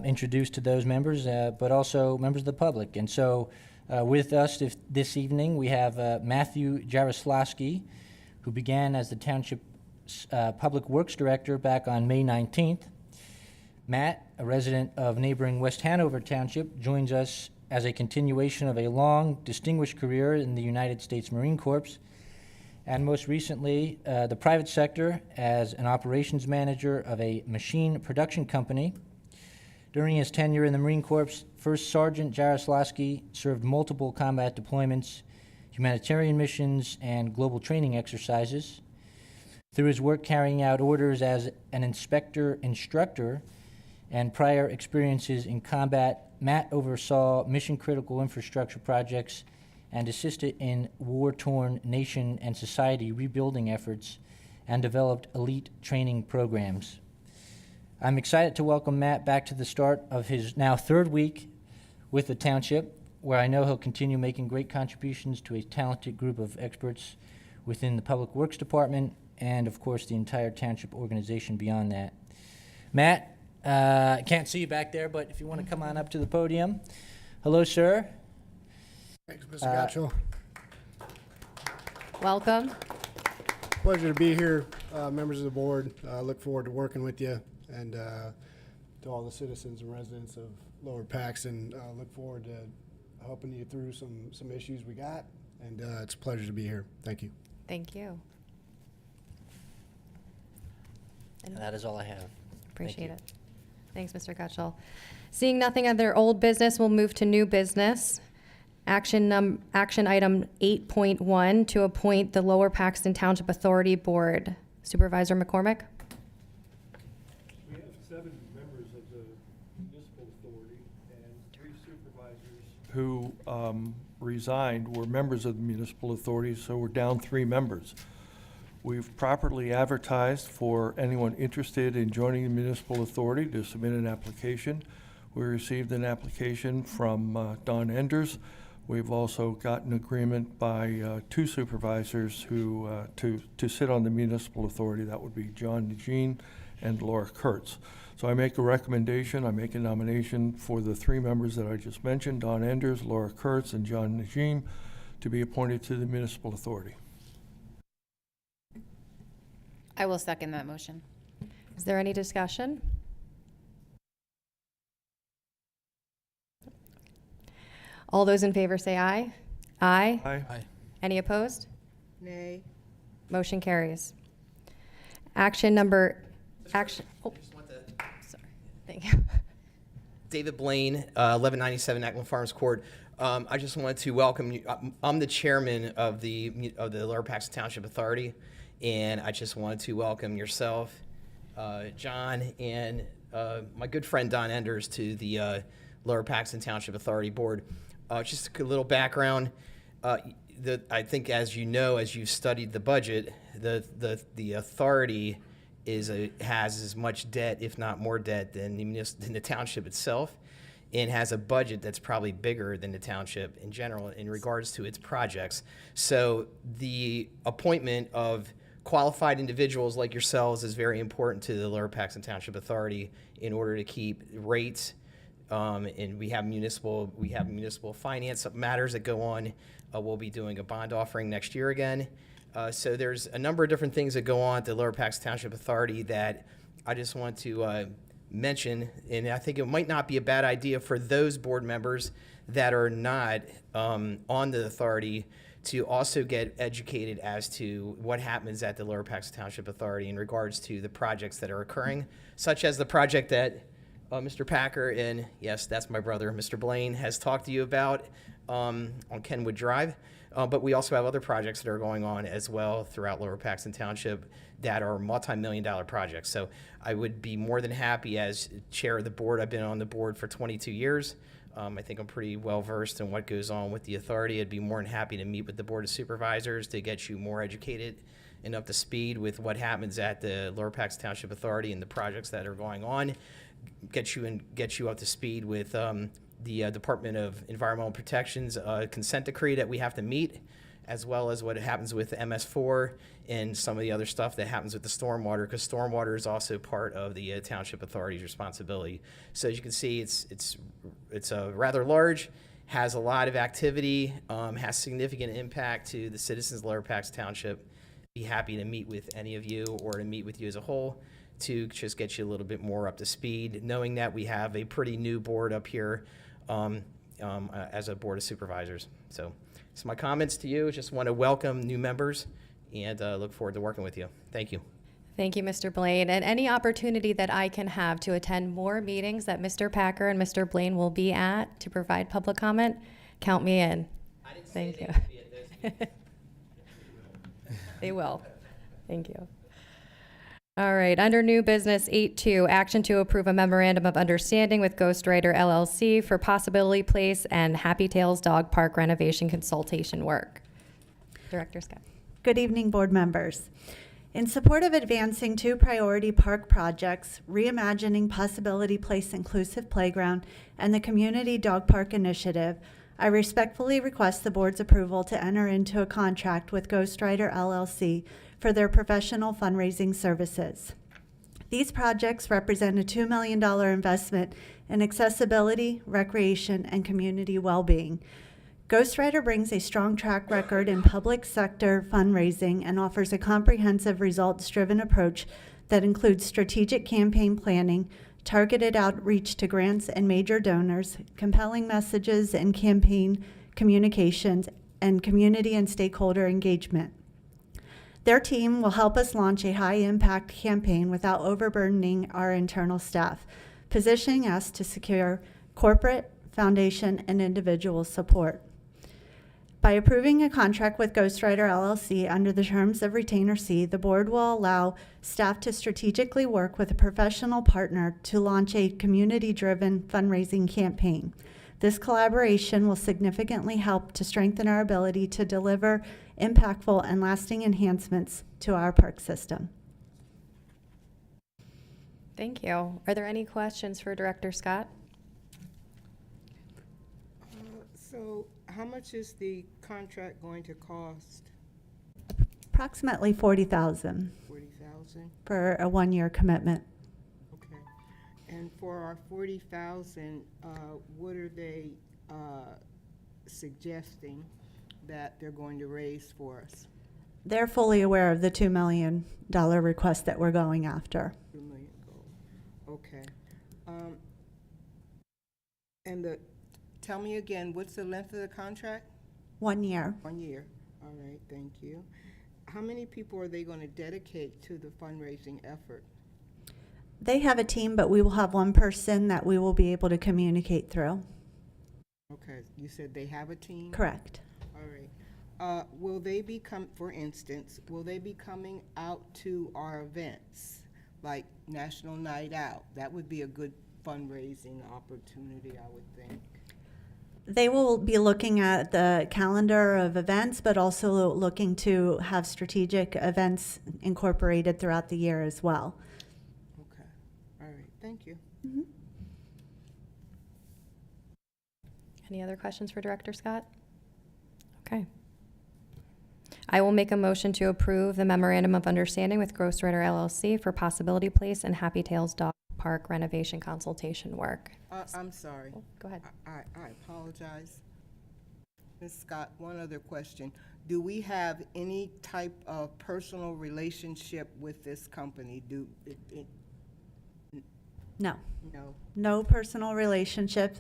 introduced to those members, but also members of the public. And so with us this evening, we have Matthew Jaroslawski, who began as the Township Public Works Director back on May 19th. Matt, a resident of neighboring West Hanover Township, joins us as a continuation of a long, distinguished career in the United States Marine Corps, and most recently, the private sector as an operations manager of a machine production company. During his tenure in the Marine Corps, First Sergeant Jaroslawski served multiple combat deployments, humanitarian missions, and global training exercises. Through his work carrying out orders as an instructor, and prior experiences in combat, Matt oversaw mission-critical infrastructure projects and assisted in war-torn nation and society rebuilding efforts and developed elite training programs. I'm excited to welcome Matt back to the start of his now third week with the township, where I know he'll continue making great contributions to a talented group of experts within the Public Works Department and, of course, the entire township organization beyond that. Matt, I can't see you back there, but if you want to come on up to the podium. Hello, sir. Thanks, Mr. Gotcho. Welcome. Pleasure to be here, members of the board. Look forward to working with you, and to all the citizens and residents of Lower Paxton. Look forward to helping you through some issues we got, and it's a pleasure to be here. Thank you. Thank you. And that is all I have. Appreciate it. Thanks, Mr. Gutschall. Seeing nothing other old business, we'll move to new business. Action item 8.1 to appoint the Lower Paxton Township Authority Board. Supervisor McCormick? We have 7 members of the municipal authority, and 3 supervisors who resigned were members of the municipal authority, so we're down 3 members. We've properly advertised for anyone interested in joining the municipal authority to submit an application. We received an application from Don Enders. We've also gotten agreement by 2 supervisors who to sit on the municipal authority. That would be John Eugene and Laura Kurtz. So I make a recommendation, I make a nomination for the 3 members that I just mentioned, Don Enders, Laura Kurtz, and John Eugene, to be appointed to the municipal authority. I will second that motion. Is there any discussion? All those in favor say aye. Aye. Aye. Any opposed? Nay. Motion carries. Action number, action, oh, sorry, thank you. David Blaine, 1197 Ackland Farms Court. I just wanted to welcome you. I'm the chairman of the Lower Paxton Township Authority, and I just wanted to welcome yourself, John, and my good friend Don Enders to the Lower Paxton Township Authority Board. Just a little background. I think, as you know, as you've studied the budget, the authority has as much debt, if not more debt, than the township itself, and has a budget that's probably bigger than the township in general in regards to its projects. So the appointment of qualified individuals like yourselves is very important to the Lower Paxton Township Authority in order to keep rates. And we have municipal finance matters that go on. We'll be doing a bond offering next year again. So there's a number of different things that go on at the Lower Paxton Township Authority that I just want to mention, and I think it might not be a bad idea for those board members that are not on the authority to also get educated as to what happens at the Lower Paxton Township Authority in regards to the projects that are occurring, such as the project that Mr. Packer and, yes, that's my brother, Mr. Blaine, has talked to you about on Kenwood Drive. But we also have other projects that are going on as well throughout Lower Paxton Township that are multi-million-dollar projects. So I would be more than happy as chair of the board. I've been on the board for 22 years. I think I'm pretty well versed in what goes on with the authority. I'd be more than happy to meet with the Board of Supervisors to get you more educated and up to speed with what happens at the Lower Paxton Township Authority and the projects that are going on. Get you up to speed with the Department of Environmental Protection's consent decree that we have to meet, as well as what happens with MS4 and some of the other stuff that happens with the stormwater, because stormwater is also part of the Township Authority's responsibility. So as you can see, it's rather large, has a lot of activity, has significant impact to the citizens of Lower Paxton Township. Be happy to meet with any of you or to meet with you as a whole to just get you a little bit more up to speed, knowing that we have a pretty new board up here as a Board of Supervisors. So my comments to you, just want to welcome new members and look forward to working with you. Thank you. Thank you, Mr. Blaine. And any opportunity that I can have to attend more meetings that Mr. Packer and Mr. Blaine will be at to provide public comment, count me in. I didn't Thank say you. they would be at those. They will. Thank you. All right, under new business 8.2, action to approve a memorandum of understanding with Ghostwriter LLC for Possibility Place and Happy Tales Dog Park renovation consultation work. Director Scott. Good evening, board members. In support of advancing two priority park projects, Reimagining Possibility Place Inclusive Playground and the Community Dog Park Initiative, I respectfully request the board's approval to enter into a contract with Ghostwriter LLC for their professional fundraising services. These projects represent a $2 million investment in accessibility, recreation, and community well-being. Ghostwriter brings a strong track record in public sector fundraising and offers a comprehensive results-driven approach that includes strategic campaign planning, targeted outreach to grants and major donors, compelling messages and campaign communications, and community and stakeholder engagement. Their team will help us launch a high-impact campaign without overburdening our internal staff, positioning us to secure corporate, foundation, and individual support. By approving a contract with Ghostwriter LLC under the terms of Retainer C, the board will allow staff to strategically work with a professional partner to launch a community-driven fundraising campaign. This collaboration will significantly help to strengthen our ability to deliver impactful and lasting enhancements to our park system. Thank you. Are there any questions for Director Scott? So how much is the contract going to cost? Approximately $40,000 $40,000? for a one-year commitment. Okay. And for our $40,000, what are they suggesting that they're going to raise for us? They're fully aware of the $2 million request that we're going after. $2 million goal. Okay. And tell me again, what's the length of the contract? 1 year. 1 year. All right, thank you. How many people are they going to dedicate to the fundraising effort? They have a team, but we will have one person that we will be able to communicate through. Okay, you said they have a team? Correct. All right. Will they for instance, will they be coming out to our events, like National Night Out? That would be a good fundraising opportunity, I would think. They will be looking at the calendar of events, but also looking to have strategic events incorporated throughout the year as well. Okay. All right. Thank you. Mm-hmm. Any other questions for Director Scott? Okay. I will make a motion to approve the memorandum of understanding with Ghostwriter LLC for Possibility Place and Happy Tales Dog Park renovation consultation work. I'm sorry. Oh, go ahead. I apologize. Ms. Scott, one other question. Do we have any type of personal relationship with this company? No. No. No personal relationship.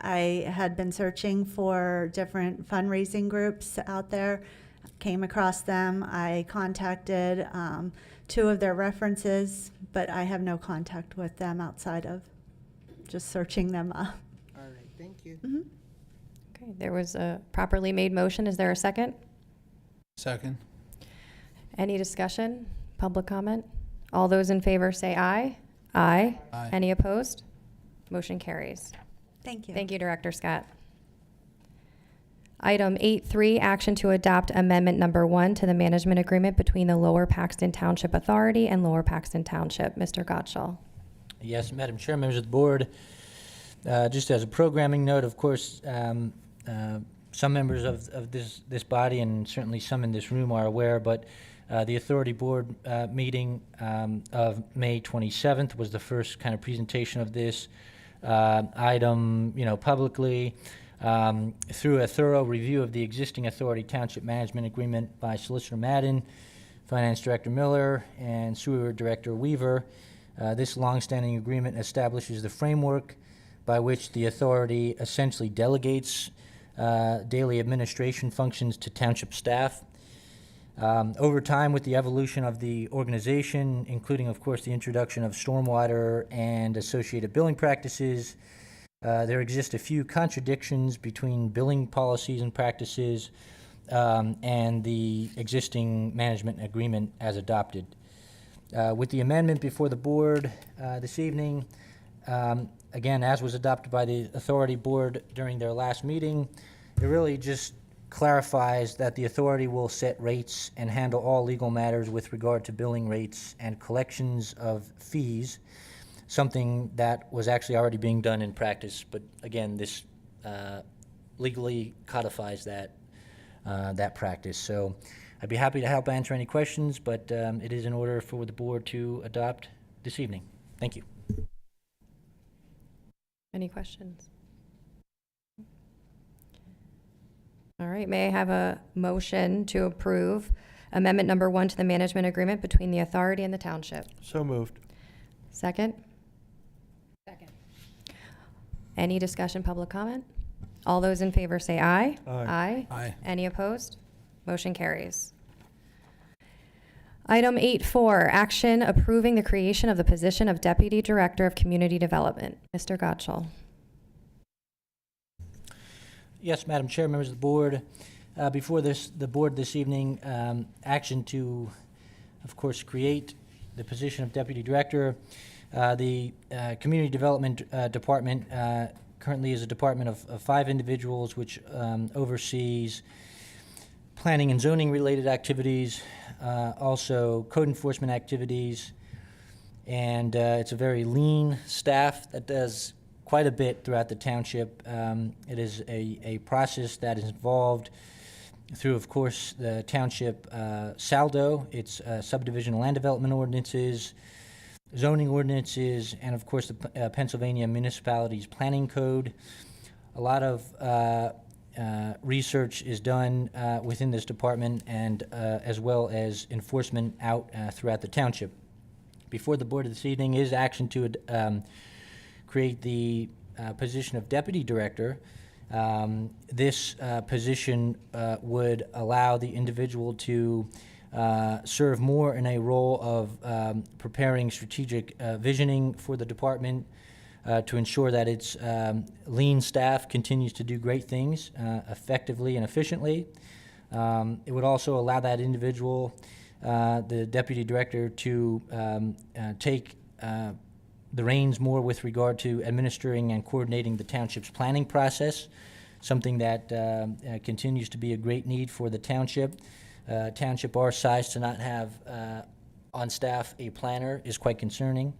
I had been searching for different fundraising groups out there, came across them. I contacted 2 of their references, but I have no contact with them outside of just searching them up. All right, thank you. Okay, there was a properly made motion. Is there a second? Second. Any discussion? Public comment? All those in favor say aye. Aye. Aye. Any opposed? Motion carries. Thank you. Thank you, Director Scott. Item 8.3, action to adopt amendment number 1 to the management agreement between the Lower Paxton Township Authority and Lower Paxton Township. Mr. Gottschall. Yes, Madam Chair, members of the board. Just as a programming note, of course, some members of this body and certainly some in this room are aware, but the authority board meeting of May 27th was the first kind of presentation of this item, publicly. Through a thorough review of the existing authority township management agreement by Solicitor Madden, Finance Director Miller, and Sewer Director Weaver, this longstanding agreement establishes the framework by which the authority essentially delegates daily administration functions to township staff. Over time, with the evolution of the organization, including, of course, the introduction of stormwater and associated billing practices, there exist a few contradictions between billing policies and practices and the existing management agreement as adopted. With the amendment before the board this evening, again, as was adopted by the authority board during their last meeting, it really just clarifies that the authority will set rates and handle all legal matters with regard to billing rates and collections of fees, something that was actually already being done in practice. But again, this legally codifies that practice. So I'd be happy to help answer any questions, but it is in order for the board to adopt this evening. Thank you. Any questions? All right, may I have a motion to approve amendment number 1 to the management agreement between the authority and the township? So moved. Second? Second. Any discussion, public comment? All those in favor say aye. Aye. Aye. Any opposed? Motion carries. Item 8.4, action approving the creation of the position of Deputy Director of Community Development. Mr. Gottschall. Yes, Madam Chair, members of the board. Before the board this evening, action to, of course, create the position of Deputy Director. The Community Development Department currently is a department of 5 individuals, which oversees planning and zoning related activities, also code enforcement activities, and it's a very lean staff that does quite a bit throughout the township. It is a process that is involved through, of course, the township saldo, its subdivision land development ordinances, zoning ordinances, and of course the Pennsylvania Municipalities Planning Code. A lot of research is done within this department, and as well as enforcement out throughout the township. Before the board this evening is action to create the position of Deputy Director. This position would allow the individual to serve more in a role of preparing strategic visioning for the department to ensure that its lean staff continues to do great things effectively and efficiently. It would also allow that individual, the Deputy Director, to take the reins more with regard to administering and coordinating the township's planning process, something that continues to be a great need for the township. Township our size, to not have on staff a planner is quite concerning.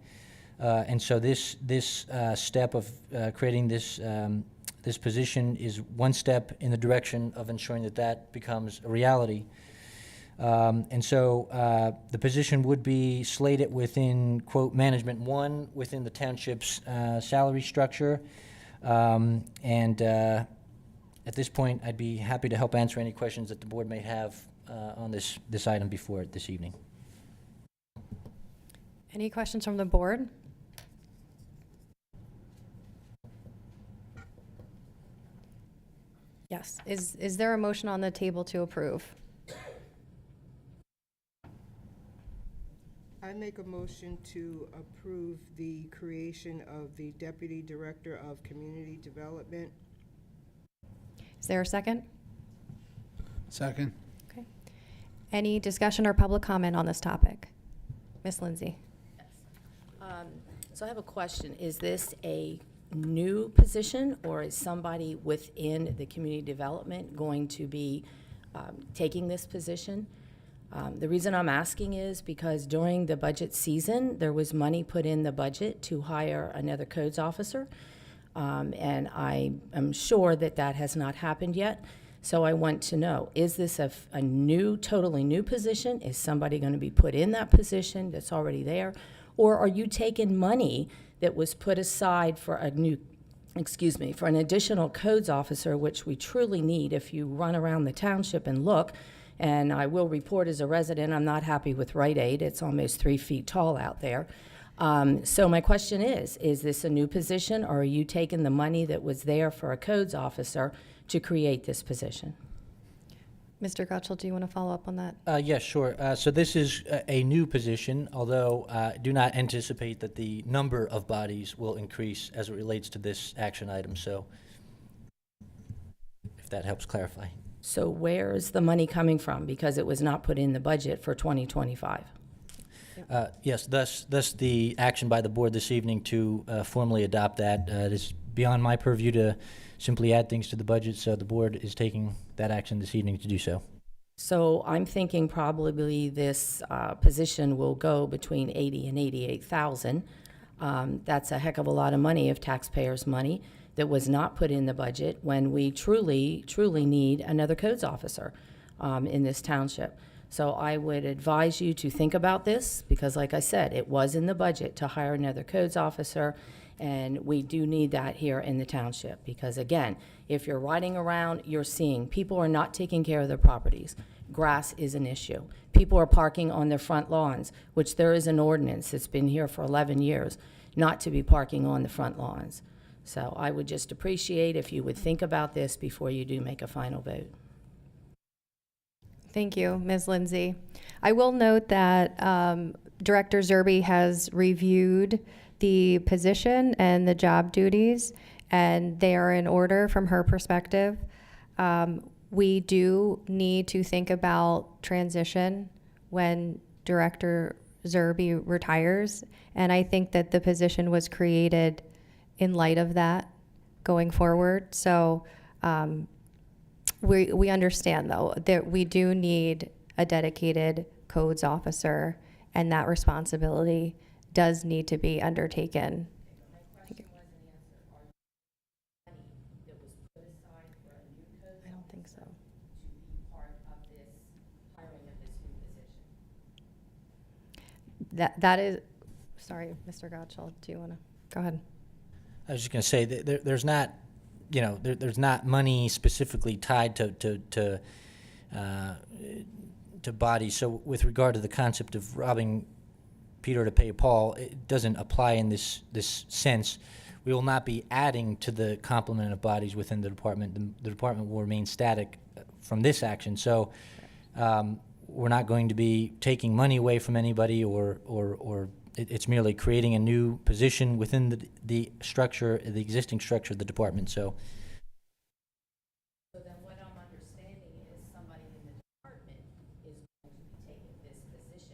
And so this step of creating this position is one step in the direction of ensuring that becomes a reality. And so the position would be slated within, quote, Management 1 within the township's salary structure. At this point, I'd be happy to help answer any questions that the board may have on this item before it this evening. Any questions from the board? Yes. Is there a motion on the table to approve? I make a motion to approve the creation of the Deputy Director of Community Development. Is there a second? Second. Okay. Any discussion or public comment on this topic? Ms. Lindsay? So I have a question. Is this a new position, or is somebody within the community development going to be taking this position? The reason I'm asking is because during the budget season, there was money put in the budget to hire another codes officer, and I am sure that that has not happened yet. So I want to know, is this a new, totally new position? Is somebody going to be put in that position that's already there? Or are you taking money that was put aside for a new, for an additional codes officer, which we truly need? If you run around the township and look, and I will report as a resident, I'm not happy with Rite Aid. It's almost 3 feet tall out there. So my question is this a new position, or are you taking the money that was there for a codes officer to create this position? Mr. Gotchell, do you want to follow up on that? Yes, sure. So this is a new position, although do not anticipate that the number of bodies will increase as it relates to this action item. So if that helps clarify. So where is the money coming from? Because it was not put in the budget for 2025. Yes, thus the action by the board this evening to formally adopt that. It is beyond my purview to simply add things to the budget, so the board is taking that action this evening to do so. So I'm thinking probably this position will go between 80 and 88,000. That's a heck of a lot of money of taxpayers' money that was not put in the budget when we truly, truly need another codes officer in this township. So I would advise you to think about this, because like I said, it was in the budget to hire another codes officer, and we do need that here in the township. Because again, if you're riding around, you're seeing people are not taking care of their properties. Grass is an issue. People are parking on their front lawns, which there is an ordinance that's been here for 11 years, not to be parking on the front lawns. So I would just appreciate if you would think about this before you do make a final vote. Thank you, Ms. Lindsay. I will note that Director Zerby has reviewed the position and the job duties, and they are in order from her perspective. We do need to think about transition when Director Zerby retires, and I think that the position was created in light of that going forward. So we understand, though, that we do need a dedicated codes officer, and that responsibility does need to be undertaken. I don't think so. That is, sorry, Mr. Gottschall, do you want to, go ahead. I was just going to say that there's not, there's not money specifically tied to bodies. So with regard to the concept of robbing Peter to pay Paul, it doesn't apply in this sense. We will not be adding to the complement of bodies within the department. The department will remain static from this action. So we're not going to be taking money away from anybody, or it's merely creating a new position within the structure, the existing structure of the department. So then what I'm understanding is somebody in the department is going to be taking this position.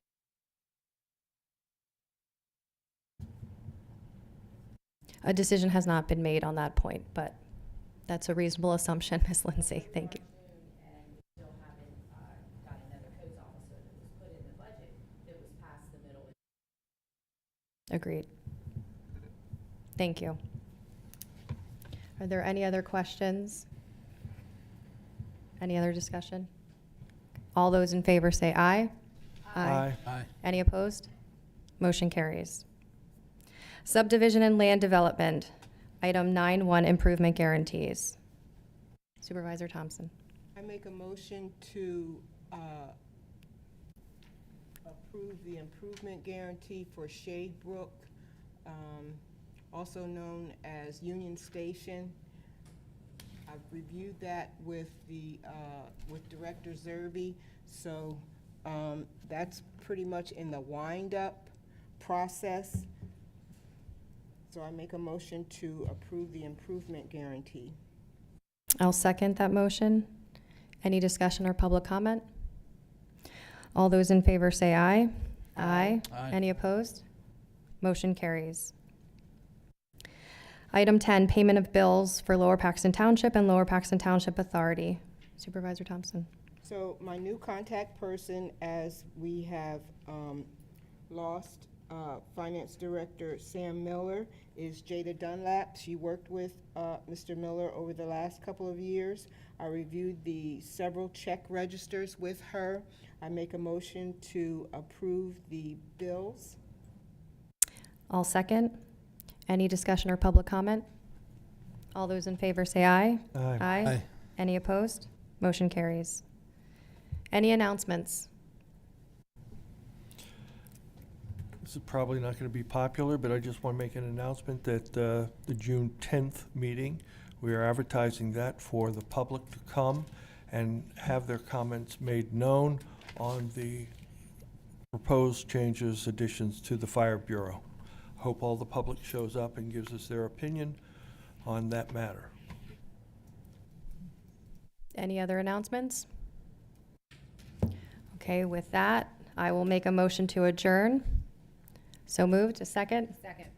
A decision has not been made on that point, but that's a reasonable assumption, Ms. Lindsay. Thank you. And we still haven't got another codes officer that was put in the budget that was past the middle. Agreed. Thank you. Are there any other questions? Any other discussion? All those in favor say aye. Aye. Aye. Any opposed? Motion carries. Subdivision and land development, item 9.1, improvement guarantees. Supervisor Thompson. I make a motion to approve the improvement guarantee for Shade Brook, also known as Union Station, I've reviewed that with with Director Zerby, so that's pretty much in the wind-up process. So I make a motion to approve the improvement guarantee. I'll second that motion. Any discussion or public comment? All those in favor say aye. Aye. Aye. Any opposed? Motion carries. Item 10, payment of bills for Lower Paxton Township and Lower Paxton Township Authority. Supervisor Thompson. So my new contact person, as we have lost Finance Director Sam Miller, is Jada Dunlap. She worked with Mr. Miller over the last couple of years. I reviewed the several check registers with her. I make a motion to approve the bills. I'll second. Any discussion or public comment? All those in favor say aye. Aye. Aye. Any opposed? Motion carries. Any announcements? This is probably not going to be popular, but I just want to make an announcement that the June 10th meeting, we are advertising that for the public to come and have their comments made known on the proposed changes, additions to the Fire Bureau. Hope all the public shows up and gives us their opinion on that matter. Any other announcements? Okay, with that, I will make a motion to adjourn. So moved. A second? Second.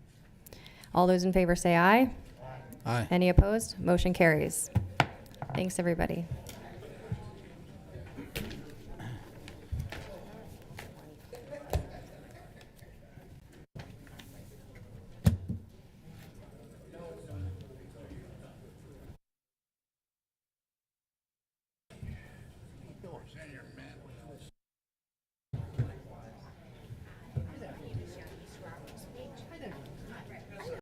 All those in favor say aye. Aye. Any opposed? Motion carries. Thanks, everybody.